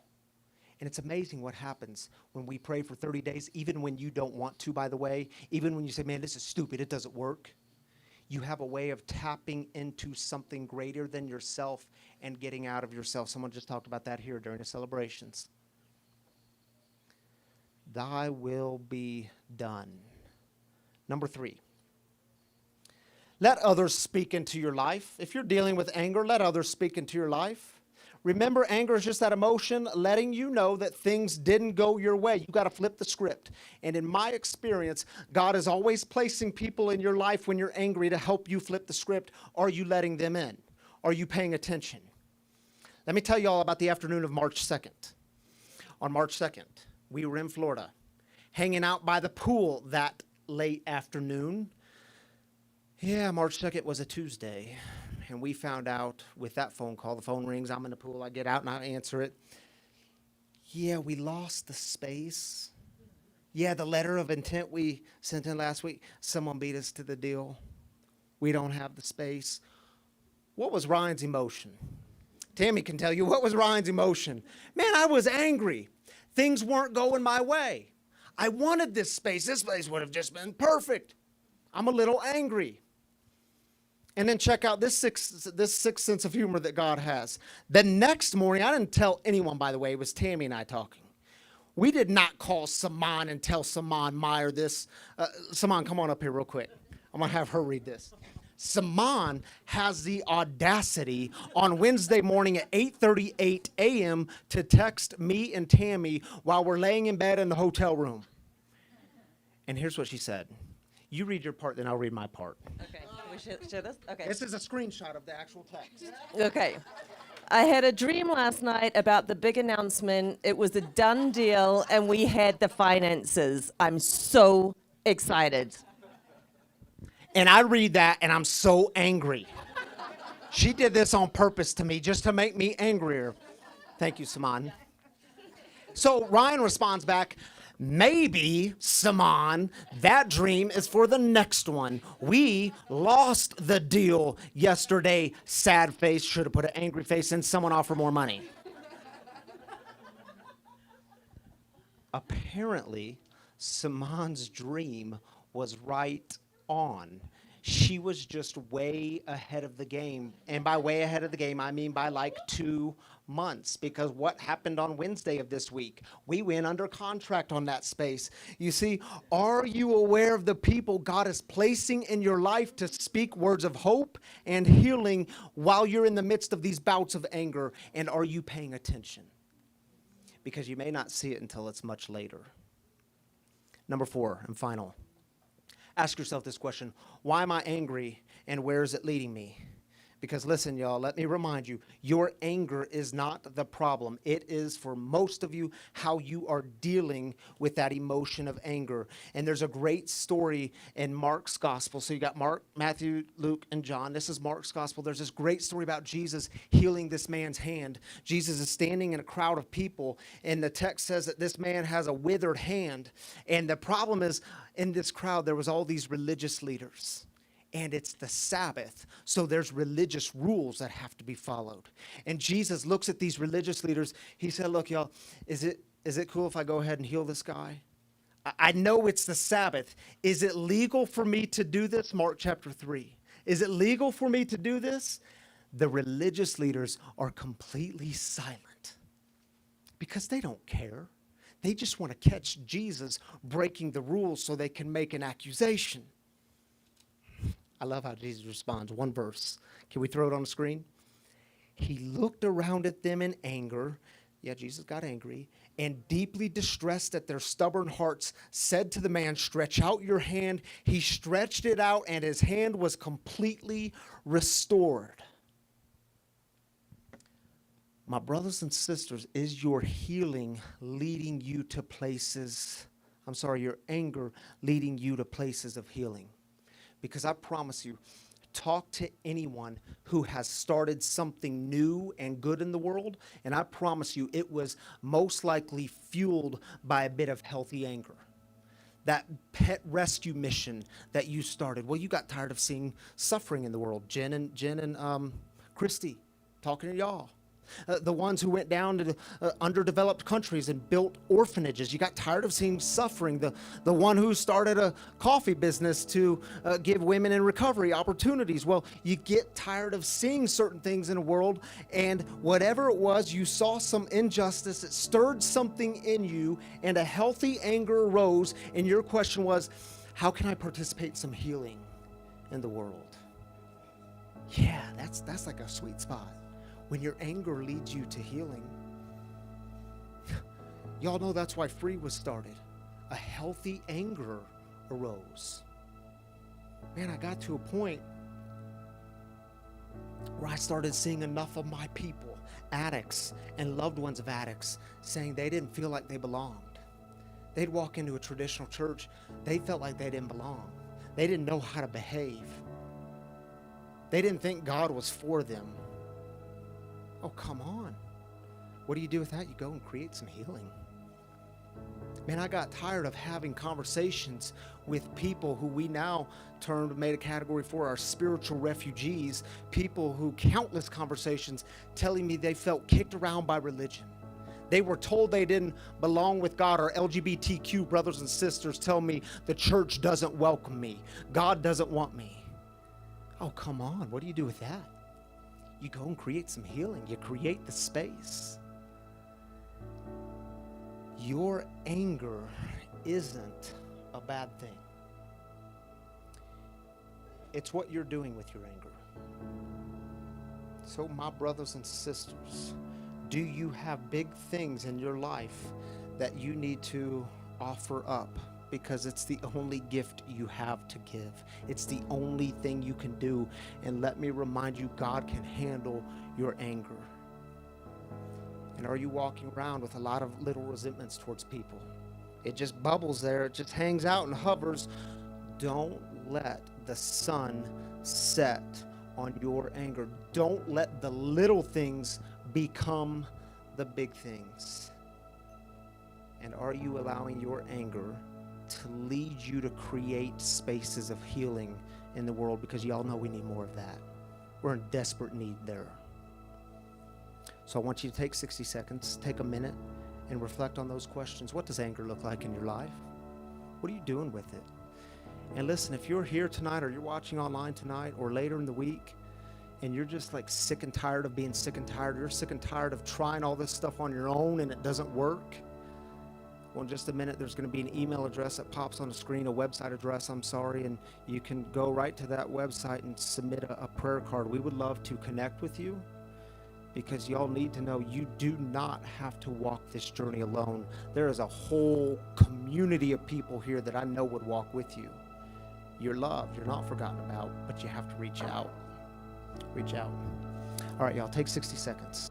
And it's amazing what happens when we pray for 30 days, even when you don't want to, by the way, even when you say, man, this is stupid, it doesn't work. You have a way of tapping into something greater than yourself and getting out of yourself. Someone just talked about that here during the celebrations. Thy will be done. Number 3. Let others speak into your life. If you're dealing with anger, let others speak into your life. Remember, anger is just that emotion letting you know that things didn't go your way. You got to flip the script. And in my experience, God is always placing people in your life when you're angry to help you flip the script. Are you letting them in? Are you paying attention? Let me tell you all about the afternoon of March 2nd. On March 2nd, we were in Florida, hanging out by the pool that late afternoon. Yeah, March 2nd was a Tuesday. and we found out with that phone call, the phone rings, I'm in the pool, I get out and I answer it. Yeah, we lost the space. Yeah, the letter of intent we sent in last week, someone beat us to the deal. We don't have the space. What was Ryan's emotion? Tammy can tell you what was Ryan's emotion. Man, I was angry. Things weren't going my way. I wanted this space. This place would have just been perfect. I'm a little angry. And then check out this sixth sense of humor that God has. The next morning, I didn't tell anyone, by the way, it was Tammy and I talking. We did not call Saman and tell Saman Meyer this. Saman, come on up here real quick. I'm going to have her read this. Saman has the audacity on Wednesday morning at 8:38 a.m. to text me and Tammy while we're laying in bed in the hotel room. And here's what she said. You read your part, then I'll read my part. Okay, can we share this? Okay. This is a screenshot of the actual text. Okay. I had a dream last night about the big announcement. It was a done deal, and we had the finances. I'm so excited. And I read that, and I'm so angry. She did this on purpose to me, just to make me angrier. Thank you, Saman. So Ryan responds back, maybe, Saman, that dream is for the next one. We lost the deal yesterday. Sad face, should have put an angry face in. Someone offer more money. Apparently, Saman's dream was right on. She was just way ahead of the game. And by way ahead of the game, I mean by like 2 months. Because what happened on Wednesday of this week? We went under contract on that space. You see, are you aware of the people God is placing in your life to speak words of hope and healing while you're in the midst of these bouts of anger? And are you paying attention? Because you may not see it until it's much later. Number 4 and final. Ask yourself this question: why am I angry, and where is it leading me? Because listen, y'all, let me remind you, your anger is not the problem. It is, for most of you, how you are dealing with that emotion of anger. And there's a great story in Mark's gospel. So you got Mark, Matthew, Luke, and John. This is Mark's gospel. There's this great story about Jesus healing this man's hand. Jesus is standing in a crowd of people, and the text says that this man has a withered hand. And the problem is, in this crowd, there was all these religious leaders. And it's the Sabbath, so there's religious rules that have to be followed. And Jesus looks at these religious leaders. He said, look, y'all, is it cool if I go ahead and heal this guy? I know it's the Sabbath. Is it legal for me to do this? Mark chapter 3. Is it legal for me to do this? The religious leaders are completely silent because they don't care. They just want to catch Jesus breaking the rules so they can make an accusation. I love how Jesus responds. One verse. Can we throw it on the screen? He looked around at them in anger. Yeah, Jesus got angry. And deeply distressed at their stubborn hearts, said to the man, stretch out your hand. He stretched it out, and his hand was completely restored. My brothers and sisters, is your healing leading you to places, your anger leading you to places of healing? Because I promise you, talk to anyone who has started something new and good in the world, and I promise you it was most likely fueled by a bit of healthy anger. That pet rescue mission that you started, well, you got tired of seeing suffering in the world. Jen and Christy, talking to y'all. The ones who went down to the underdeveloped countries and built orphanages. You got tired of seeing suffering. The one who started a coffee business to give women in recovery opportunities. Well, you get tired of seeing certain things in the world, and whatever it was, you saw some injustice. It stirred something in you, and a healthy anger arose, and your question was, how can I participate in some healing in the world? Yeah, that's like a sweet spot. When your anger leads you to healing. Y'all know that's why Free was started. A healthy anger arose. Man, I got to a point where I started seeing enough of my people, addicts and loved ones of addicts, saying they didn't feel like they belonged. They'd walk into a traditional church, they felt like they didn't belong. They didn't know how to behave. They didn't think God was for them. Oh, come on. What do you do with that? You go and create some healing. Man, I got tired of having conversations with people who we now made a category for our spiritual refugees, people who countless conversations telling me they felt kicked around by religion. They were told they didn't belong with God, or LGBTQ brothers and sisters tell me the church doesn't welcome me. God doesn't want me. Oh, come on. What do you do with that? You go and create some healing. You create the space. Your anger isn't a bad thing. It's what you're doing with your anger. So, my brothers and sisters, do you have big things in your life that you need to offer up? Because it's the only gift you have to give. It's the only thing you can do. And let me remind you, God can handle your anger. And are you walking around with a lot of little resentments towards people? It just bubbles there. It just hangs out and hovers. Don't let the sun set on your anger. Don't let the little things become the big things. And are you allowing your anger to lead you to create spaces of healing in the world? Because y'all know we need more of that. We're in desperate need there. So I want you to take 60 seconds, take a minute, and reflect on those questions. What does anger look like in your life? What are you doing with it? And listen, if you're here tonight, or you're watching online tonight, or later in the week, and you're just like sick and tired of being sick and tired, you're sick and tired of trying all this stuff on your own and it doesn't work, well, in just a minute, there's going to be an email address that pops on the screen, a website address, and you can go right to that website and submit a prayer card. We would love to connect with you, because y'all need to know you do not have to walk this journey alone. There is a whole community of people here that I know would walk with you. You're loved, you're not forgotten about, but you have to reach out. Reach out. All right, y'all, take 60 seconds.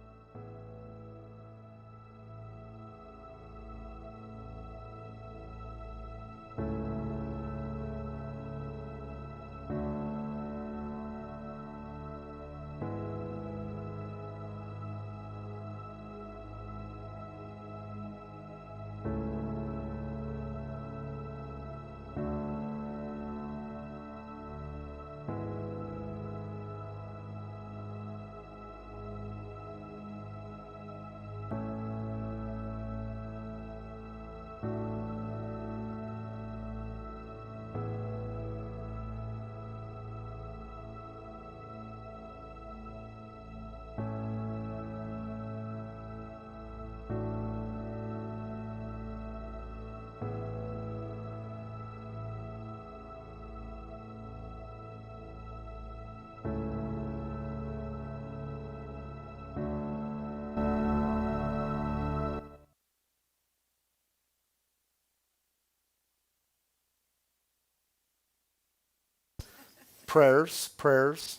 Prayers.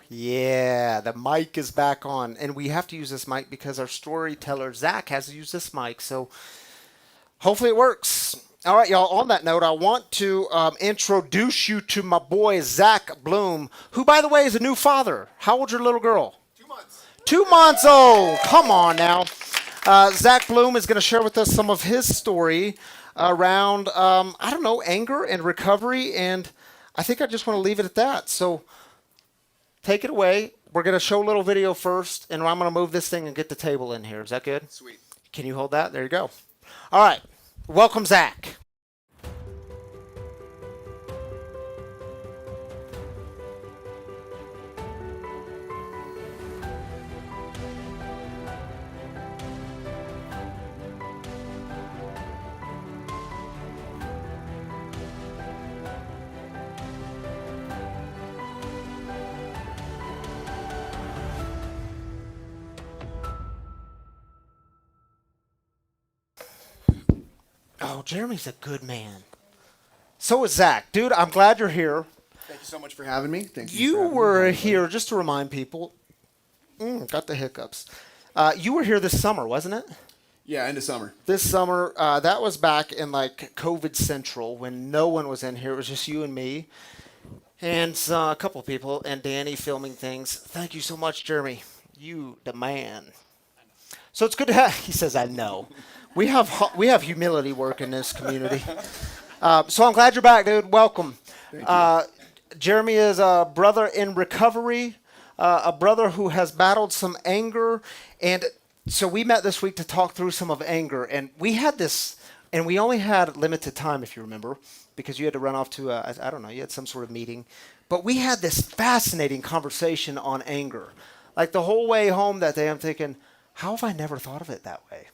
Yeah, the mic is back on. And we have to use this mic because our storyteller, Zach, has to use this mic. So hopefully it works. All right, y'all, on that note, I want to introduce you to my boy, Zach Bloom, who, by the way, is a new father. How old's your little girl? 2 months. 2 months old. Come on now. Zach Bloom is going to share with us some of his story around, anger and recovery. And I think I just want to leave it at that. So take it away. We're going to show a little video first, and I'm going to move this thing and get the table in here. Is that good? Sweet. Can you hold that? There you go. All right. Welcome, Zach. Oh, Jeremy's a good man. So is Zach. Dude, I'm glad you're here. Thank you so much for having me. Thank you. You for having were me. here, just to remind people, got the hiccups. You were here this summer, wasn't it? Yeah, end of summer. This summer, that was back in like COVID Central when no one was in here. It was just you and me and a couple people and Danny filming things. Thank you so much, Jeremy. You the man. So it's good to have. He says, "I know." We have humility work in this community. So I'm glad you're back, dude. Welcome. Jeremy is a brother in recovery, a brother who has battled some anger, and so we met this week to talk through some of anger, and we had this, and we only had limited time, if you remember, because you had to run off to I don't know, you had some sort of meeting, but we had this fascinating conversation on anger. Like the whole way home that day, I'm thinking, how have I never thought of it that way?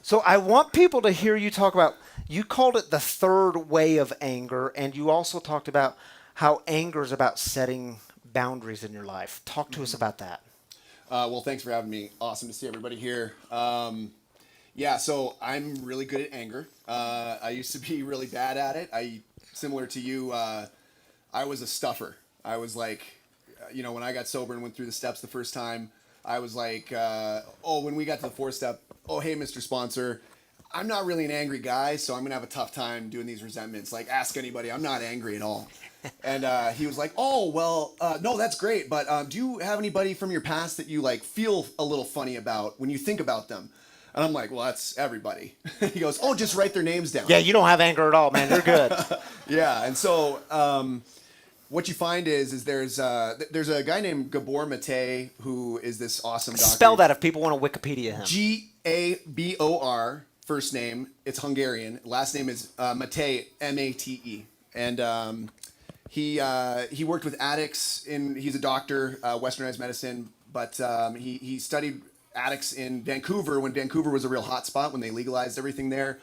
So I want people to hear you talk about, you called it the third way of anger, and you also talked about how anger is about setting boundaries in your life. Talk to us about that. Well, thanks for having me. Awesome to see everybody here. Yeah, so I'm really good at anger. I used to be really bad at it. Similar to you, I was a stuffer. I was like, when I got sober and went through the steps the first time, I was like, when we got to the fourth step, hey, Mr. Sponsor, I'm not really an angry guy, so I'm going to have a tough time doing these resentments. Like, ask anybody. I'm not angry at all. And he was like, no, that's great. But do you have anybody from your past that you, like, feel a little funny about when you think about them? And I'm like, well, that's everybody. He goes, just write their names down. Yeah, you don't have anger at all, man. You're good. Yeah, and so what you find is there's a guy named Gabor Mate who is this awesome doctor. Spell that if people want to Wikipedia him. Gabor, first name, it's Hungarian. Last name is Mate, M-A-T-E. And he worked with addicts. He's a doctor, westernized medicine, but he studied addicts in Vancouver when Vancouver was a real hot spot when they legalized everything there.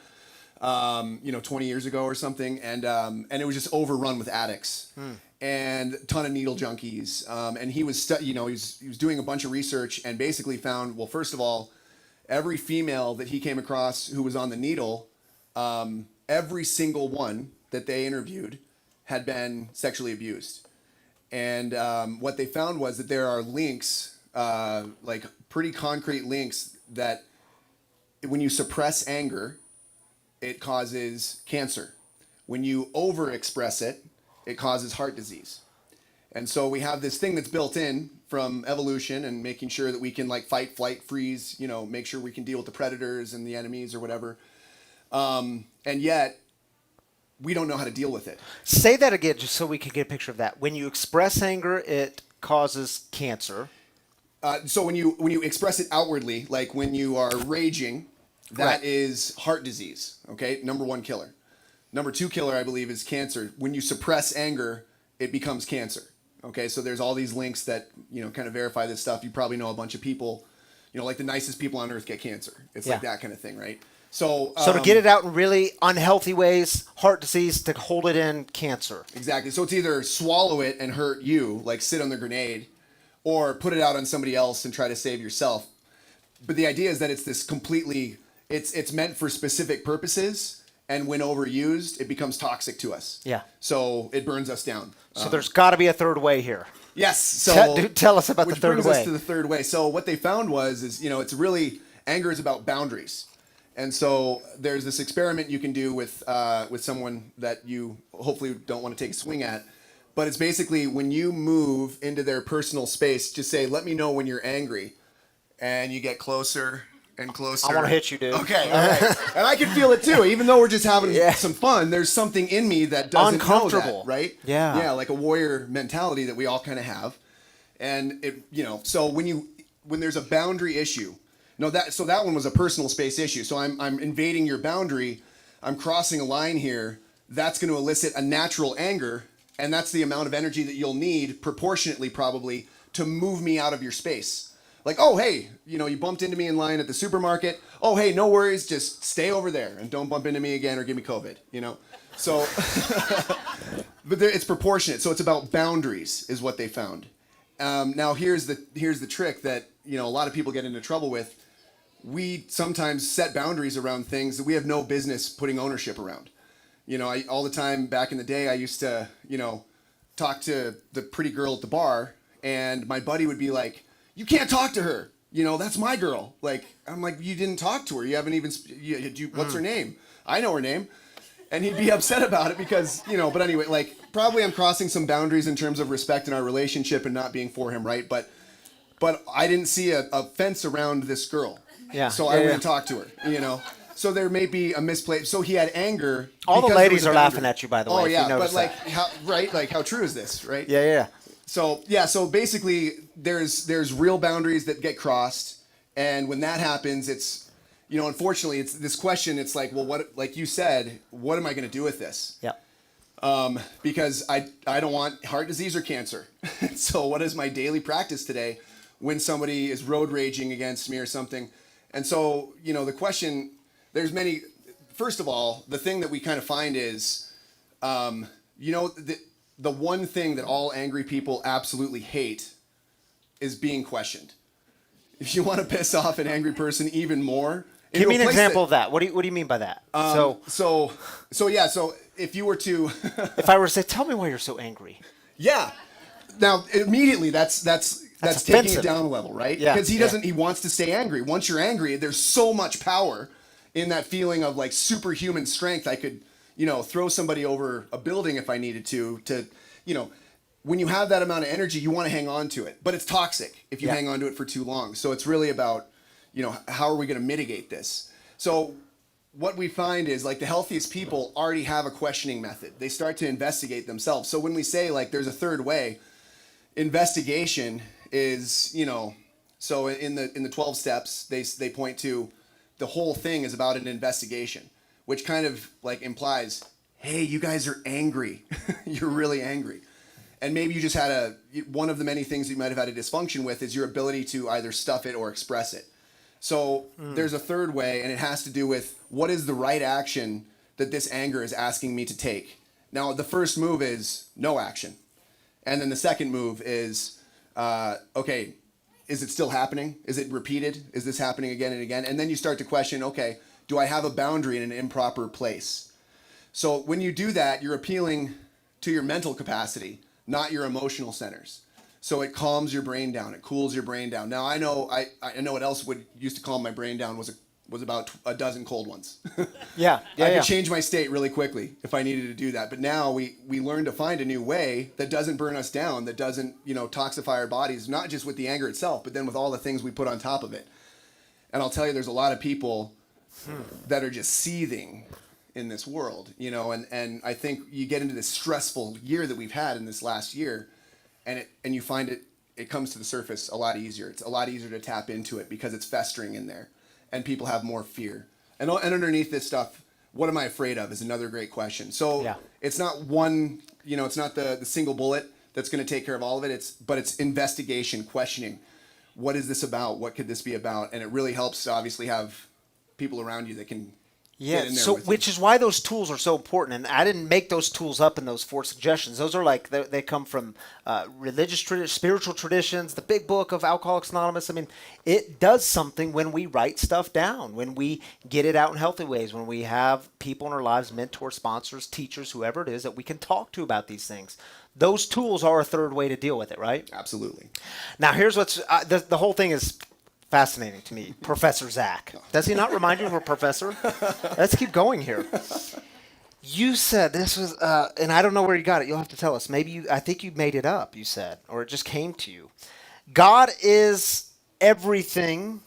20 years ago or something, and it was just overrun with addicts and a ton of needle junkies. And he was, he was doing a bunch of research and basically found, well, first of all, every female that he came across who was on the needle, every single one that they interviewed had been sexually abused. And what they found was that there are links, like pretty concrete links, that when you suppress anger, it causes cancer. When you overexpress it, it causes heart disease. And so we have this thing that's built in from evolution and making sure that we can like fight, flight, freeze, make sure we can deal with the predators and the enemies or whatever. And yet we don't know how to deal with it. Say that again just so we can get a picture of that. When you express anger, it causes cancer. So when you express it outwardly, like when you are raging, that is heart disease, okay? Number one killer. Number two killer, I believe, is cancer. When you suppress anger, it becomes cancer, okay? So there's all these links that, kind of verify this stuff. You probably know a bunch of people, like the nicest people on earth get cancer. It's like that kind of thing, right? So to get it out in really unhealthy ways, heart disease, to hold it in, cancer. Exactly. So it's either swallow it and hurt you, like sit on the grenade, or put it out on somebody else and try to save yourself. But the idea is that it's this completely... It's meant for specific purposes, and when overused, it becomes toxic to us. Yeah. So it burns us down. So there's got to be a third way here. Yes. So tell us about the third way. Which brings us to the third way. So what they found is it's really, anger is about boundaries. And so there's this experiment you can do with someone that you hopefully don't want to take a swing at. But it's basically when you move into their personal space, just say, let me know when you're angry. And you get closer and closer. I want to hit you, dude. Okay, all right. And I can feel it too. Even though we're just having some fun, there's something in me that doesn't know that, right? Yeah. Yeah, like a warrior mentality that we all kind of have. And it, so when there's a boundary issue, so that one was a personal space issue. So I'm invading your boundary. I'm crossing a line here. That's going to elicit a natural anger, and that's the amount of energy that you'll need proportionately probably to move me out of your space. Like, oh, hey, you bumped into me in line at the supermarket. Oh, hey, no worries. Just stay over there and don't bump into me again or give me COVID, So, but it's proportionate. So it's about boundaries is what they found. Now, here's the trick that, a lot of people get into trouble with. We sometimes set boundaries around things that we have no business putting ownership around. All the time back in the day, I used to, talk to the pretty girl at the bar, and my buddy would be like, you can't talk to her. That's my girl. Like, I'm like, you didn't talk to her. You haven't even, what's her name? I know her name. And he'd be upset about it because, but anyway, like, probably I'm crossing some boundaries in terms of respect in our relationship and not being for him, right? But I didn't see a fence around this girl. Yeah. So I went and talked to her, So there may be a misplaced. So he had anger. All the because there ladies was a are boundary. laughing at you, by the way. Oh if yeah, you but notice like, that. like how true is this, right? Yeah. So basically, there's real boundaries that get crossed, and when that happens, it's, unfortunately, it's this question. It's like, well, what, like you said, what am I going to do with this? Yeah. Because I don't want heart disease or cancer. So what is my daily practice today when somebody is road raging against me or something? And so, the question, there's many. First of all, the thing that we kind of find is, the one thing that all angry people absolutely hate is being questioned. If you want to piss off an angry person even more, Give me an example of that. What do you mean by that? So if you were to, if I were to say, tell me why you're so angry. yeah, now immediately that's taking offensive. it down a level, right? Yeah, Because he wants to stay angry. Once you're angry, there's so much power in that feeling of like superhuman strength. I could, throw somebody over a building if I needed to, when you have that amount of energy, you want to hang on to it, but it's toxic if you hang on to it for too long. So it's really about, how are we going to mitigate this? So what we find is like the healthiest people already have a questioning method. They start to investigate themselves. So when we say like there's a third way, investigation is, so in the 12 steps, they point to the whole thing is about an investigation, which kind of like implies, hey, you guys are angry. You're really angry. And maybe you just had one of the many things you might have had a dysfunction with is your ability to either stuff it or express it. So there's a third way, and it has to do with what is the right action that this anger is asking me to take. Now, the first move is no action. And then the second move is, okay, is it still happening? Is it repeated? Is this happening again and again? And then you start to question, okay, do I have a boundary in an improper place? So when you do that, you're appealing to your mental capacity, not your emotional centers. So it calms your brain down. It cools your brain down. Now I know what else used to calm my brain down was about a dozen cold ones. Yeah. I could change my state really quickly if I needed to do that. But now we learn to find a new way that doesn't burn us down, that doesn't toxify our bodies, not just with the anger itself, but then with all the things we put on top of it. And I'll tell you, there's a lot of people that are just seething in this world, and I think you get into this stressful year that we've had in this last year, and you find it comes to the surface a lot easier. It's a lot easier to tap into it because it's festering in there, and people have more fear. And underneath this stuff, what am I afraid of is another great question. So it's not one, it's not the single bullet that's going to take care of all of it. But it's investigation, questioning. What is this about? What could this be about? And it really helps to obviously have people around you that can get in there so with you. which is why those tools are so important. And I didn't make those tools up in those 4 suggestions. Those are like they come from religious spiritual traditions, the big book of Alcoholics Anonymous. I mean, it does something when we write stuff down, when we get it out in healthy ways, when we have people in our lives, mentors, sponsors, teachers, whoever it is, that we can talk to about these things. Those tools are a third way to deal with it, right? Absolutely. Now, here's what's the whole thing is fascinating to me. Professor Zach. Does he not remind you of a professor? Let's keep going here. You said this was, and I don't know where you got it. You'll have to tell us. I think you made it up, you said, or it just came to you. God is everything,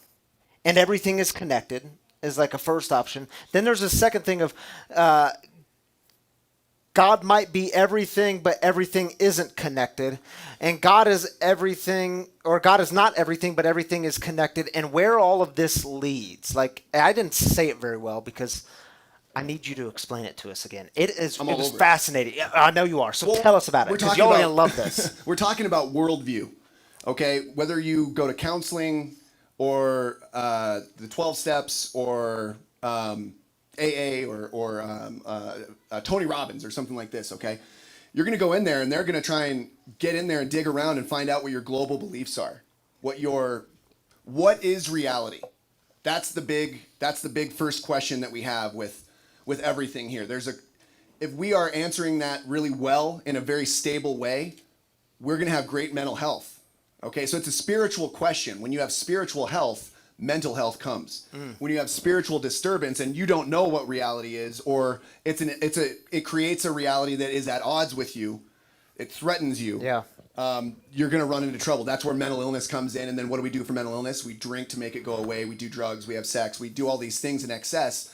and everything is connected, is like a first option. Then there's a second thing of, God might be everything, but everything isn't connected. And God is everything, or God is not everything, but everything is connected. And where all of this leads, like, I didn't say it very well because I need you to explain it to us again. It was fascinating. I know you are. So tell us about it, because y'all are going to love this. We're talking about worldview, okay? Whether you go to counseling or the 12 steps or AA or Tony Robbins or something like this, okay? You're going to go in there and they're going to try and get in there and dig around and find out what your global beliefs are. What is reality? That's the big first question that we have with everything here. If we are answering that really well in a very stable way, we're going to have great mental health. Okay, so it's a spiritual question. When you have spiritual health, mental health comes. When you have spiritual disturbance and you don't know what reality is, or it creates a reality that is at odds with you, it threatens you. Yeah. You're going to run into trouble. That's where mental illness comes in. And then what do we do for mental illness? We drink to make it go away. We do drugs. We have sex. We do all these things in excess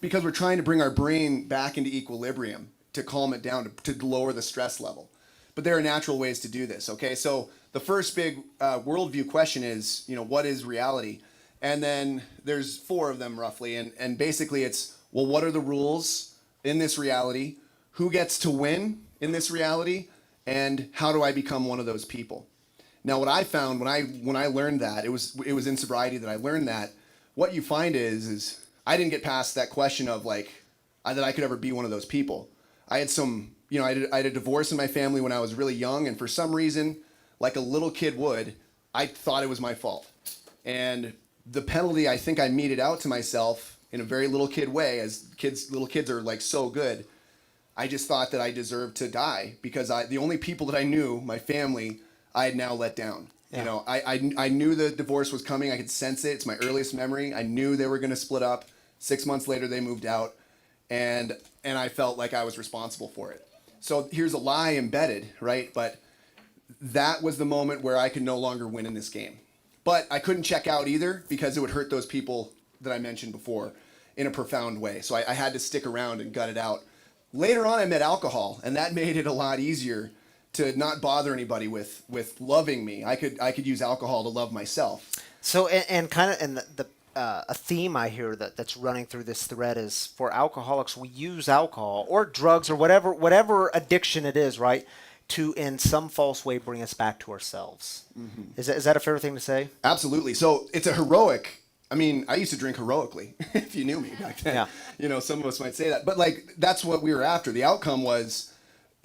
because we're trying to bring our brain back into equilibrium, to calm it down, to lower the stress level. But there are natural ways to do this. Okay, so the first big worldview question is, what is reality? And then there's 4 of them roughly. And basically it's, well, what are the rules in this reality? Who gets to win in this reality? And how do I become one of those people? Now, what I found when I learned that, it was in sobriety that I learned that, what you find is I didn't get past that question of that I could ever be one of those people. I had I had a divorce in my family when I was really young, and for some reason, like a little kid would, I thought it was my fault. And the penalty I think I meted out to myself in a very little kid way, as little kids are so good, I just thought that I deserved to die because the only people that I knew, my family, I had now let down. Yeah. I knew the divorce was coming. I could sense it. It's my earliest memory. I knew they were going to split up. 6 months later, they moved out, and I felt like I was responsible for it. So here's a lie embedded, right? But that was the moment where I could no longer win in this game. But I couldn't check out either because it would hurt those people that I mentioned before in a profound way. So I had to stick around and gut it out. Later on, I met alcohol, and that made it a lot easier to not bother anybody with loving me. I could use alcohol to love myself. So and kind of a theme I hear that's running through this thread is for alcoholics, we use alcohol or drugs or whatever addiction it is, right, to in some false way bring us back to ourselves. Mm-hmm. Is that a fair thing to say? Absolutely. So it's a heroic. I mean, I used to drink heroically, if you knew me back then. Yeah. Some of us might say that. But that's what we were after. The outcome was,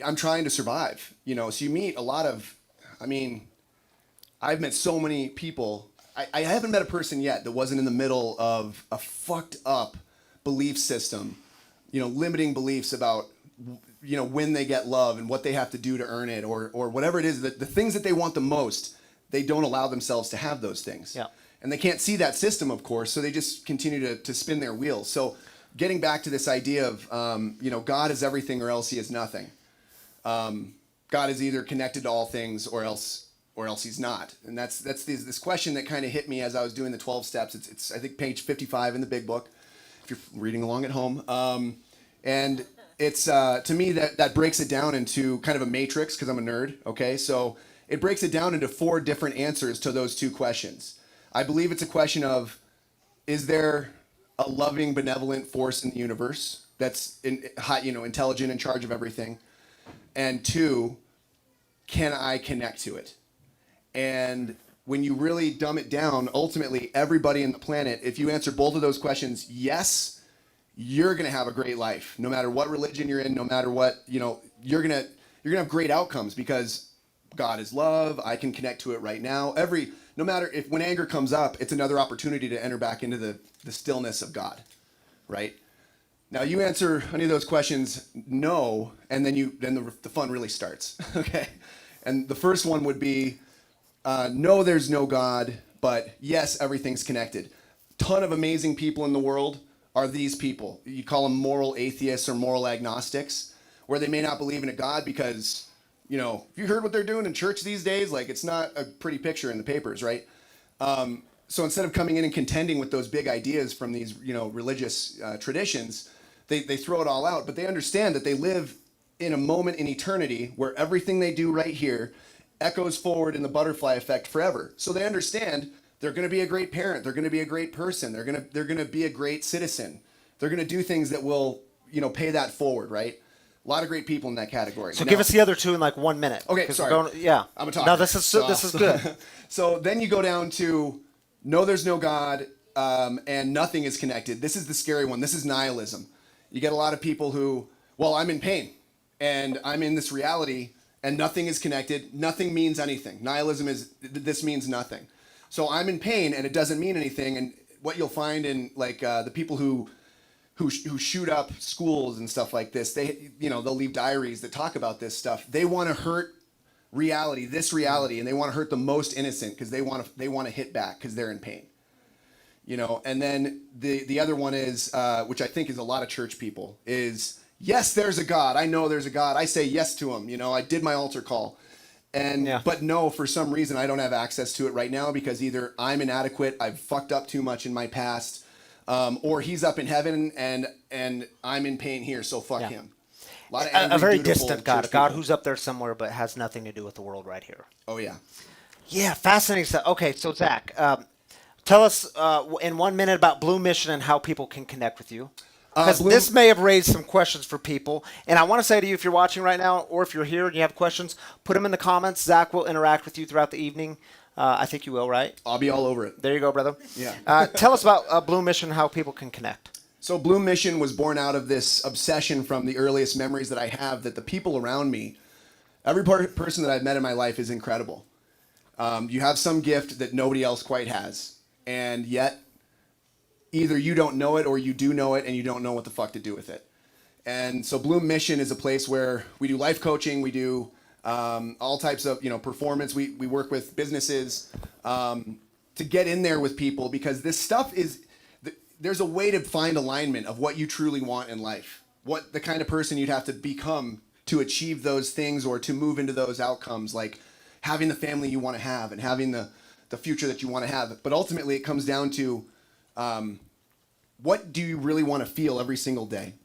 I'm trying to survive. So you meet a lot of, I've met so many people. I haven't met a person yet that wasn't in the middle of a fucked up belief system, limiting beliefs about, when they get love and what they have to do to earn it or whatever it is, the things that they want the most, they don't allow themselves to have those things. Yeah. And they can't see that system, of course, so they just continue to spin their wheels. So getting back to this idea of, God is everything or else he is nothing. God is either connected to all things or else he's not. And that's this question that kind of hit me as I was doing the 12 steps. It's I think page 55 in the big book, if you're reading along at home. And it's, to me, that breaks it down into kind of a matrix, because I'm a nerd, okay? So it breaks it down into 4 different answers to those 2 questions. I believe it's a question of, is there a loving, benevolent force in the universe that's intelligent, in charge of everything? And 2, can I connect to it? And when you really dumb it down, ultimately everybody in the planet, if you answer both of those questions, yes, you're going to have a great life. No matter what religion you're in, no matter what, you're going to have great outcomes because God is love. I can connect to it right now. No matter when anger comes up, it's another opportunity to enter back into the stillness of God, right? Now you answer any of those questions, no, and then the fun really starts, okay? And the first one would be, no, there's no God, but yes, everything's connected. Ton of amazing people in the world are these people. You call them moral atheists or moral agnostics, where they may not believe in a God because, if you heard what they're doing in church these days, it's not a pretty picture in the papers, right? So instead of coming in and contending with those big ideas from these, religious traditions, they throw it all out, but they understand that they live in a moment in eternity where everything they do right here echoes forward in the butterfly effect forever. So they understand they're going to be a great parent, they're going to be a great person, they're going to be a great citizen. They're going to do things that will, pay that forward, right? A lot of great people in that category. So give us the other 2 in 1 minute. Okay, sorry. I'm a talker. No, this is good. So then you go down to, no, there's no God, and nothing is connected. This is the scary one. This is nihilism. You get a lot of people who, well, I'm in pain, and I'm in this reality, and nothing is connected. Nothing means anything. Nihilism is, this means nothing. So I'm in pain, and it doesn't mean anything. And what you'll find in the people who shoot up schools and stuff like this, they'll leave diaries that talk about this stuff. They want to hurt reality, this reality, and they want to hurt the most innocent because they want to hit back because they're in pain. And then the other one is, which I think is a lot of church people, is yes, there's a God. I know there's a God. I say yes to him. I did my altar call. But no, for some reason, I don't have access to it right now because either I'm inadequate, I've fucked up too much in my past, or he's up in heaven and I'm in pain here, so fuck him. A very distant God, a God who's up there somewhere but has nothing to do with the world right here. Oh, yeah. Yeah, fascinating stuff. Okay, so Zach, tell us in 1 minute about Blue Mission and how people can connect with you. Because this may have raised some questions for people. And I want to say to you, if you're watching right now or if you're here and you have questions, put them in the comments. Zach will interact with you throughout the evening. I think you will, right? I'll be all over it. There you go, brother. Yeah. Tell us about Blue Mission and how people can connect. So Blue Mission was born out of this obsession from the earliest memories that I have that the people around me, every person that I've met in my life is incredible. You have some gift that nobody else quite has. And yet, either you don't know it or you do know it and you don't know what the fuck to do with it. And so Blue Mission is a place where we do life coaching, we do all types of performance. We work with businesses to get in there with people because this stuff is... There's a way to find alignment of what you truly want in life, what the kind of person you'd have to become to achieve those things or to move into those outcomes, like having the family you want to have and having the future that you want to have. But ultimately, it comes down to what do you really want to feel every single day,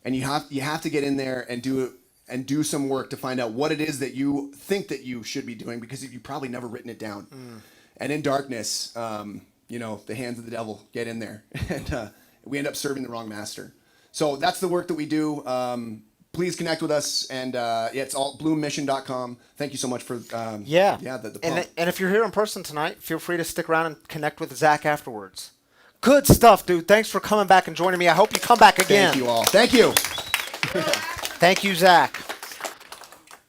and you have to get in there and do some work to find out what it is that you think that you should be doing because you've probably never written it down. And in darkness. The hands of the devil get in there, and we end up serving the wrong master. So that's the work that we do. Please connect with us, and it's all bloommission.com. Thank you so much for the pump. And if you're here in person tonight, feel free to stick around and connect with Zach afterwards. Good stuff, dude. Thanks for coming back and joining me. I hope you come back again. Thank you all. Thank you. Thank you, Zach.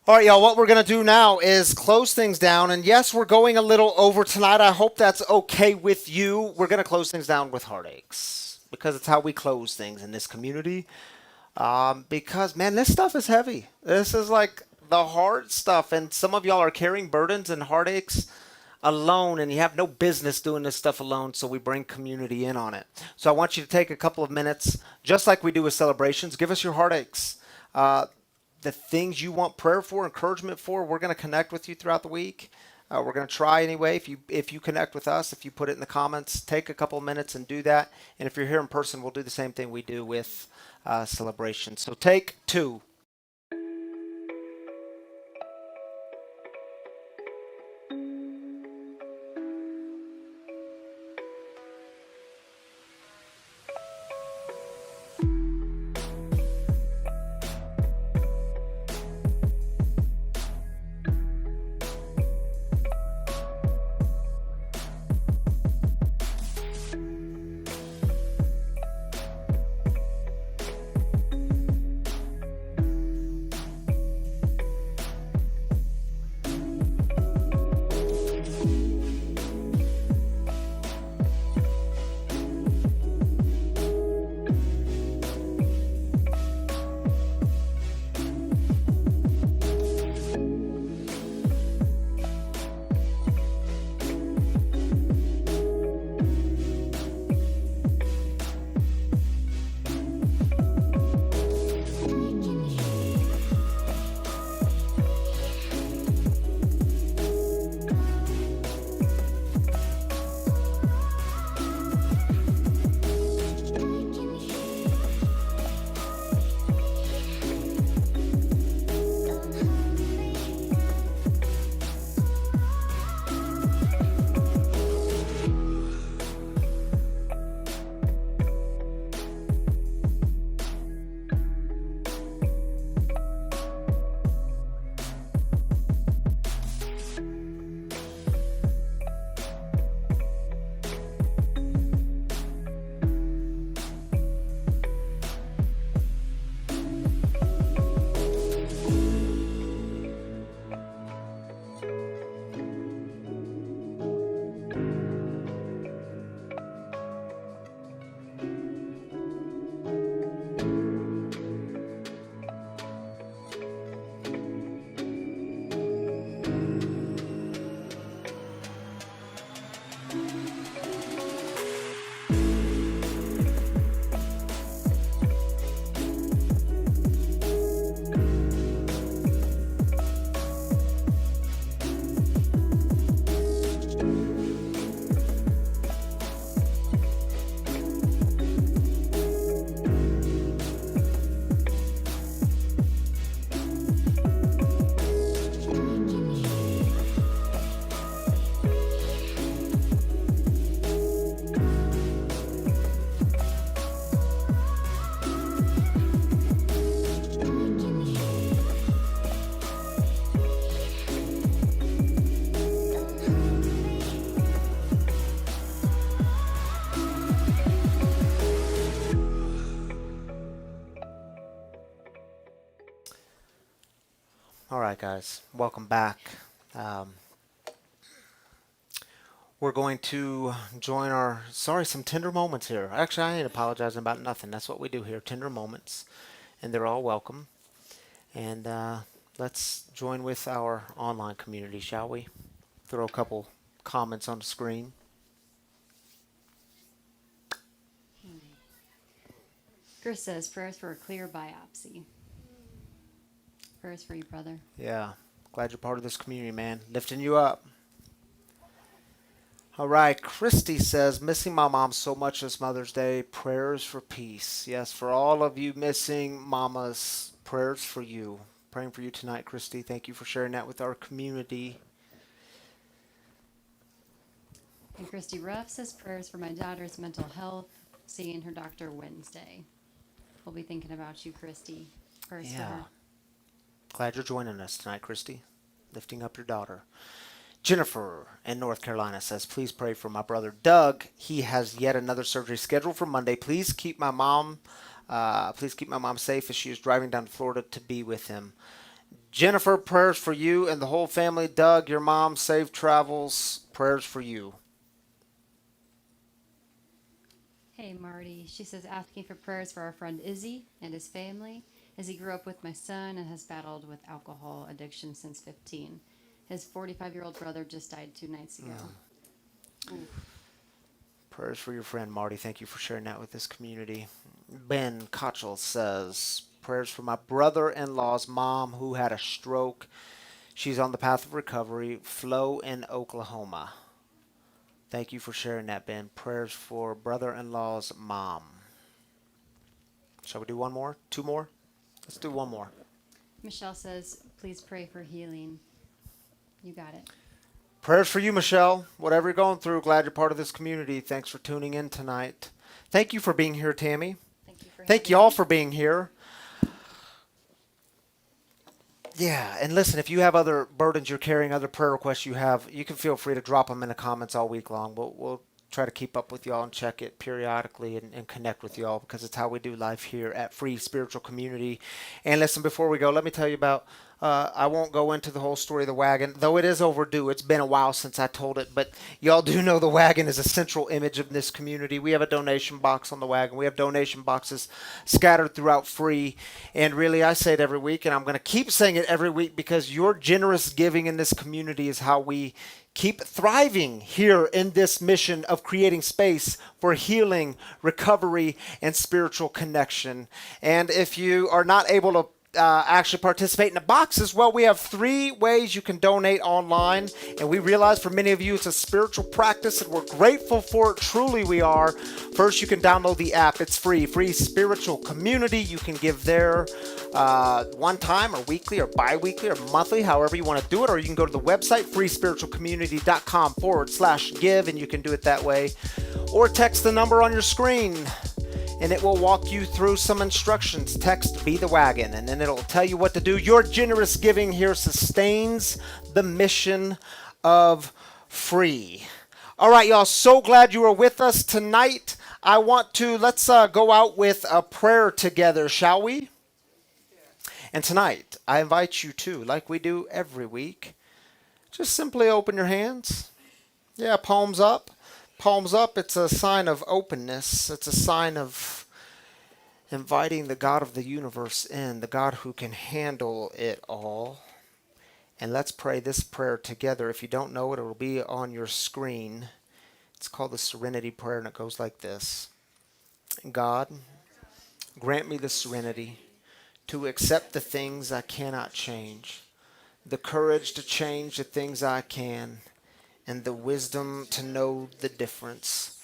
All right, y'all, what we're going to do now is close things down. And yes, we're going a little over tonight. I hope that's okay with you. We're going to close things down with heartaches because it's how we close things in this community. Because, man, this stuff is heavy. This is like the hard stuff. And some of y'all are carrying burdens and heartaches alone, and you have no business doing this stuff alone, so we bring community in on it. So I want you to take a couple of minutes, just like we do with celebrations. Give us your heartaches. The things you want prayer for, encouragement for, we're going to connect with you throughout the week. We're going to try anyway. If you connect with us, if you put it in the comments, take a couple of minutes and do that. And if you're here in person, we'll do the same thing we do with celebration. So take 2. right, guys. Welcome back. Um, we're going to join our, some tender moments here. Actually, I ain't apologizing about nothing. That's what we do here, tender moments. And they're all welcome. And let's join with our online community, shall we? Throw a couple comments on the screen. Chris says prayers for a clear biopsy. Prayers for you, brother. Yeah. Glad you're part of this community, man. Lifting you up. All right. Christy says, missing my mom so much this Mother's Day. Prayers for peace. Yes, for all of you missing mamas, prayers for you. Praying for you tonight, Christy. Thank you for sharing that with our community. And Christy Ruff says prayers for my daughter's mental health, seeing her doctor Wednesday. We'll be thinking about you, Christy. Prayers for her. Glad you're joining us tonight, Christy. Lifting up your daughter. Jennifer in North Carolina says, please pray for my brother Doug. He has yet another surgery scheduled for Monday. Please keep my mom safe as she is driving down to Florida to be with him. Jennifer, prayers for you and the whole family. Doug, your mom, safe travels. Prayers for you. Hey, Marty. She says asking for prayers for our friend Izzy and his family, as he grew up with my son and has battled with alcohol addiction since 15. His 45-year-old brother just died 2 nights ago. Prayers for your friend, Marty. Thank you for sharing that with this community. Ben Kotchel says, prayers for my brother-in-law's mom who had a stroke. She's on the path of recovery. Flo in Oklahoma. Thank you for sharing that, Ben. Prayers for brother-in-law's mom. Shall we do one more? 2 more? Let's do one more. Michelle says, please pray for healing. You got it. Prayers for you, Michelle. Whatever you're going through, glad you're part of this community. Thanks for tuning in tonight. Thank you for being here, Tammy. Thank you all for being here. Yeah, and listen, if you have other burdens you're carrying, other prayer requests you have, you can feel free to drop them in the comments all week long. We'll try to keep up with y'all and check it periodically and connect with y'all, because it's how we do life here at Free Spiritual Community. And listen, before we go, let me tell you about, I won't go into the whole story of the wagon, though it is overdue. It's been a while since I told it, but y'all do know the wagon is a central image of this community. We have a donation box on the wagon. We have donation boxes scattered throughout Free. And really, I say it every week, and I'm going to keep saying it every week, because your generous giving in this community is how we keep thriving here in this mission of creating space for healing, recovery, and spiritual connection. And if you are not able to actually participate in the boxes, well, we have 3 ways you can donate online, and we realize for many of you it's a spiritual practice, and we're grateful for it. Truly we are. First, you can download the app. It's free Spiritual Community. You can give there one time or weekly or bi-weekly or monthly, however you want to do it, or you can go to the website freespiritualcommunity.com/give, and you can do it that way, or text the number on your screen and it will walk you through some instructions. Text Be the Wagon, and then it'll tell you what to do. Your generous giving here sustains the mission of Free. All right, y'all, so glad you are with us tonight. Let's go out with a prayer together, shall we? And tonight, I invite you to, like we do every week, just simply open your hands. Yeah, palms up. Palms up, it's a sign of openness. It's a sign of inviting the God of the universe in, the God who can handle it all. And let's pray this prayer together. If you don't know it, it'll be on your screen. It's called the Serenity Prayer, and it goes like this. God, grant me the serenity to accept the things I cannot change, the courage to change the things I can, and the wisdom to know the difference.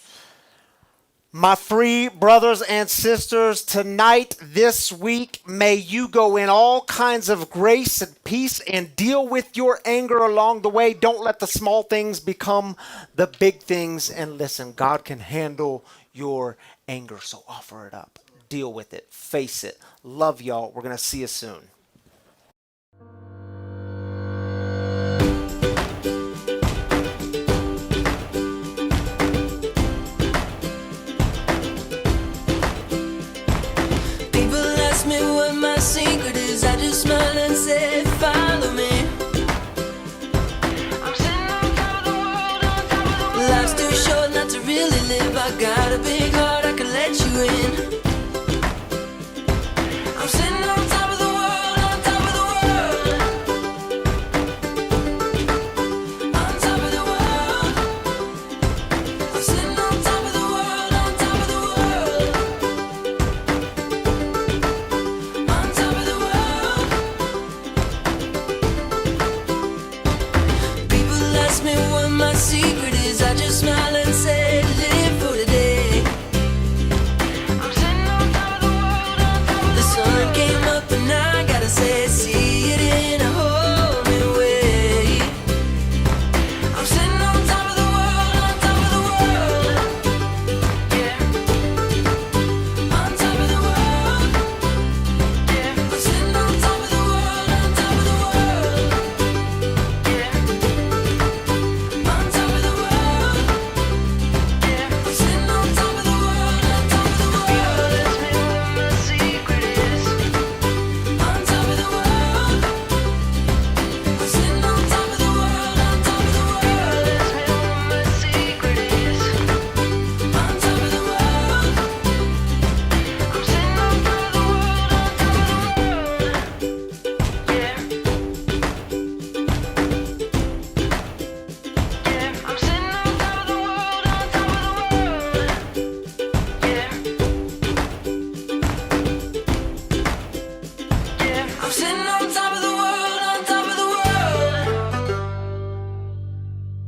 My free brothers and sisters, tonight, this week, may you go in all kinds of grace and peace and deal with your anger along the way. Don't let the small things become the big things. And listen, God can handle your anger, so offer it up. Deal with it. Face it. Love y'all. We're going to see you soon. Secret is I just smile and say follow me. I got a big heart, I can let you in.